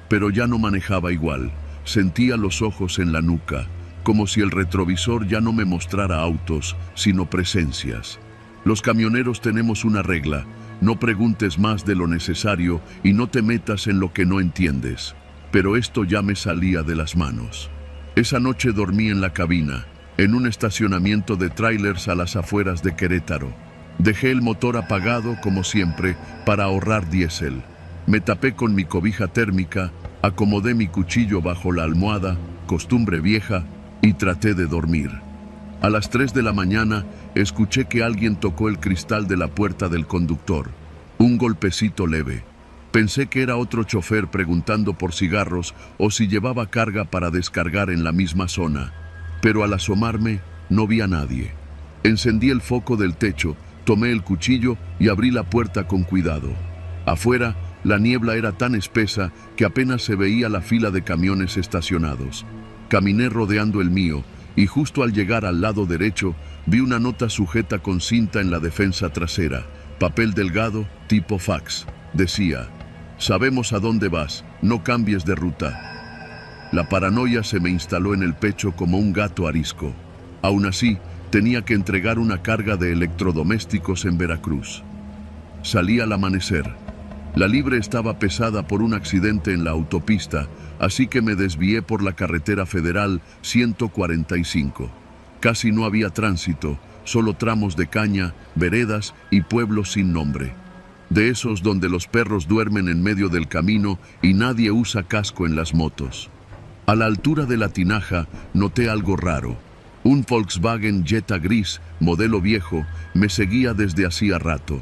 Pero ya no manejaba igual. Sentía los ojos en la nuca, como si el retrovisor ya no me mostrara autos, sino presencias. Los camioneros tenemos una regla: no preguntes más de lo necesario y no te metas en lo que no entiendes. Pero esto ya me salía de las manos. Esa noche dormí en la cabina, en un estacionamiento de trailers a las afueras de Querétaro. Dejé el motor apagado, como siempre, para ahorrar diésel. Me tapé con mi cobija térmica, acomodé mi cuchillo bajo la almohada, costumbre vieja, y traté de dormir. A las 3 de la mañana, escuché que alguien tocó el cristal de la puerta del conductor. Un golpecito leve. Pensé que era otro chofer preguntando por cigarros o si llevaba carga para descargar en la misma zona. Pero al asomarme, no vi a nadie. Encendí el foco del techo, tomé el cuchillo y abrí la puerta con cuidado. Afuera, la niebla era tan espesa que apenas se veía la fila de camiones estacionados. Caminé rodeando el mío y justo al llegar al lado derecho, vi una nota sujeta con cinta en la defensa trasera, papel delgado, tipo fax. Decía: sabemos a dónde vas, no cambies de ruta. La paranoia se me instaló en el pecho como un gato arisco. Aún así, tenía que entregar una carga de electrodomésticos en Veracruz. Salí al amanecer. La libre estaba pesada por un accidente en la autopista, así que me desvié por la carretera federal 145. Casi no había tránsito, solo tramos de caña, veredas y pueblos sin nombre. De esos donde los perros duermen en medio del camino y nadie usa casco en las motos. A la altura de la tinaja noté algo raro. Un Volkswagen Jetta gris, modelo viejo, me seguía desde hacía rato.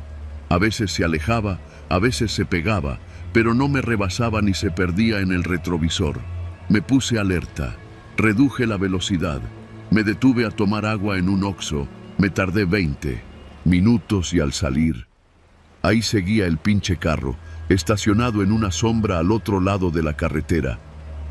A veces se alejaba, a veces se pegaba, pero no me rebasaba ni se perdía en el retrovisor. Me puse alerta, reduje la velocidad, me detuve a tomar agua en un Oxxo Me tardé 20 minutos y al salir, ahí seguía el pinche carro, estacionado en una sombra al otro lado de la carretera.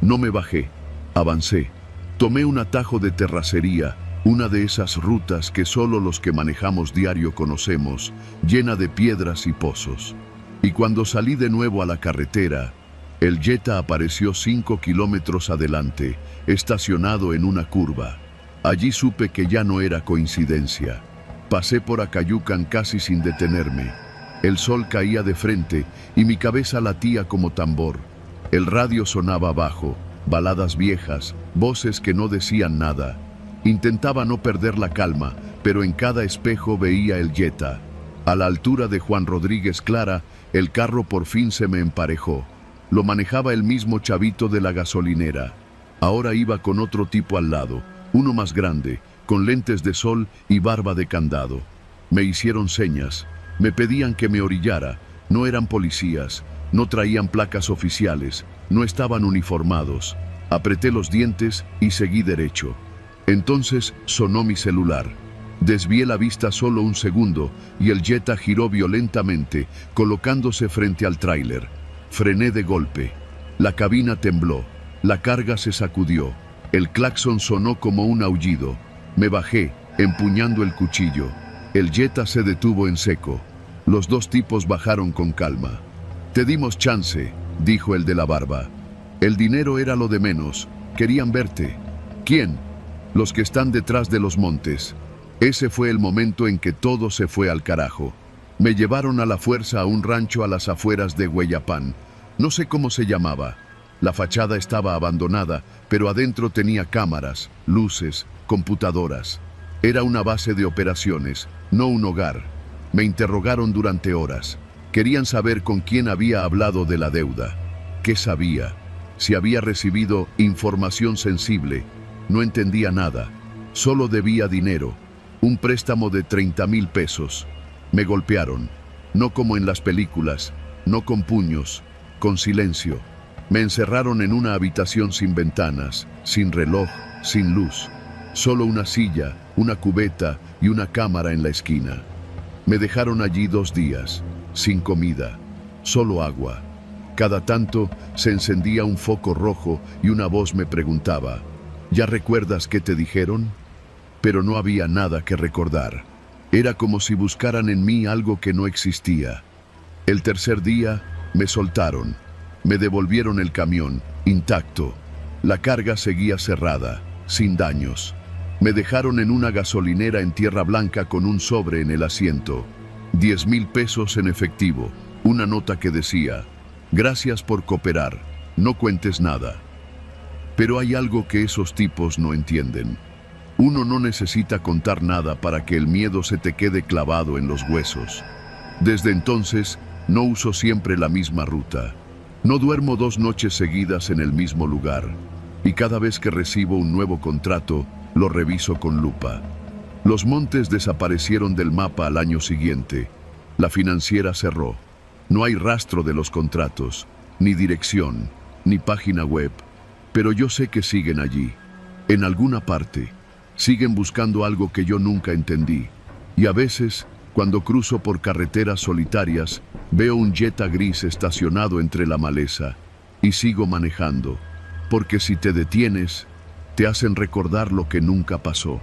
No me bajé, avancé. Tomé un atajo de terracería, una de esas rutas que solo los que manejamos diario conocemos, llena de piedras y pozos. Y cuando salí de nuevo a la carretera, el Jetta apareció 5 kilómetros adelante, estacionado en una curva. Allí supe que ya no era coincidencia. Pasé por Acayucan casi sin detenerme. El sol caía de frente y mi cabeza latía como tambor. El radio sonaba bajo, baladas viejas, voces que no decían nada. Intentaba no perder la calma, pero en cada espejo veía el Jetta. A la altura de Juan Rodríguez Clara, el carro por fin se me emparejó. Lo manejaba el mismo chavito de la gasolinera. Ahora iba con otro tipo al lado, uno más grande, con lentes de sol y barba de candado. Me hicieron señas, me pedían que me orillara. No eran policías, no traían placas oficiales, no estaban uniformados. Apreté los dientes y seguí derecho. Entonces sonó mi celular. Desvié la vista solo un segundo y el Jetta giró violentamente, colocándose frente al tráiler. Frené de golpe. La cabina tembló, la carga se sacudió. El claxon sonó como un aullido. Me bajé, empuñando el cuchillo. El Jetta se detuvo en seco. Los dos tipos bajaron con calma. «Te dimos chance», dijo el de la barba. «El dinero era lo de menos. Querían verte». «¿Quién?» «Los que están detrás de los montes». Ese fue el momento en que todo se fue al carajo. Me llevaron a la fuerza a un rancho a las afueras de Hueyapán. No sé cómo se llamaba. La fachada estaba abandonada, pero adentro tenía cámaras, luces, computadoras. Era una base de operaciones, no un hogar. Me interrogaron durante horas. Querían saber con quién había hablado de la deuda. ¿Qué sabía? Si había recibido información sensible. No entendía nada. Solo debía dinero. Un préstamo de 30,000 pesos. Me golpearon. No como en las películas. No con puños. Con silencio. Me encerraron en una habitación sin ventanas, sin reloj, sin luz. Solo una silla, una cubeta y una cámara en la esquina. Me dejaron allí 2 días, sin comida, solo agua. Cada tanto se encendía un foco rojo y una voz me preguntaba, ¿ya recuerdas qué te dijeron? Pero no había nada que recordar. Era como si buscaran en mí algo que no existía. El tercer día me soltaron. Me devolvieron el camión, intacto. La carga seguía cerrada, sin daños. Me dejaron en una gasolinera en Tierra Blanca con un sobre en el asiento. 10,000 pesos en efectivo. Una nota que decía, gracias por cooperar, no cuentes nada. Pero hay algo que esos tipos no entienden. Uno no necesita contar nada para que el miedo se te quede clavado en los huesos. Desde entonces, no uso siempre la misma ruta. No duermo 2 noches seguidas en el mismo lugar. Y cada vez que recibo un nuevo contrato, lo reviso con lupa. Los montes desaparecieron del mapa al año siguiente. La financiera cerró. No hay rastro de los contratos, ni dirección, ni página web. Pero yo sé que siguen allí, en alguna parte. Siguen buscando algo que yo nunca entendí. Y a veces, cuando cruzo por carreteras solitarias, veo un Jetta gris estacionado entre la maleza. Y sigo manejando, porque si te detienes, te hacen recordar lo que nunca pasó.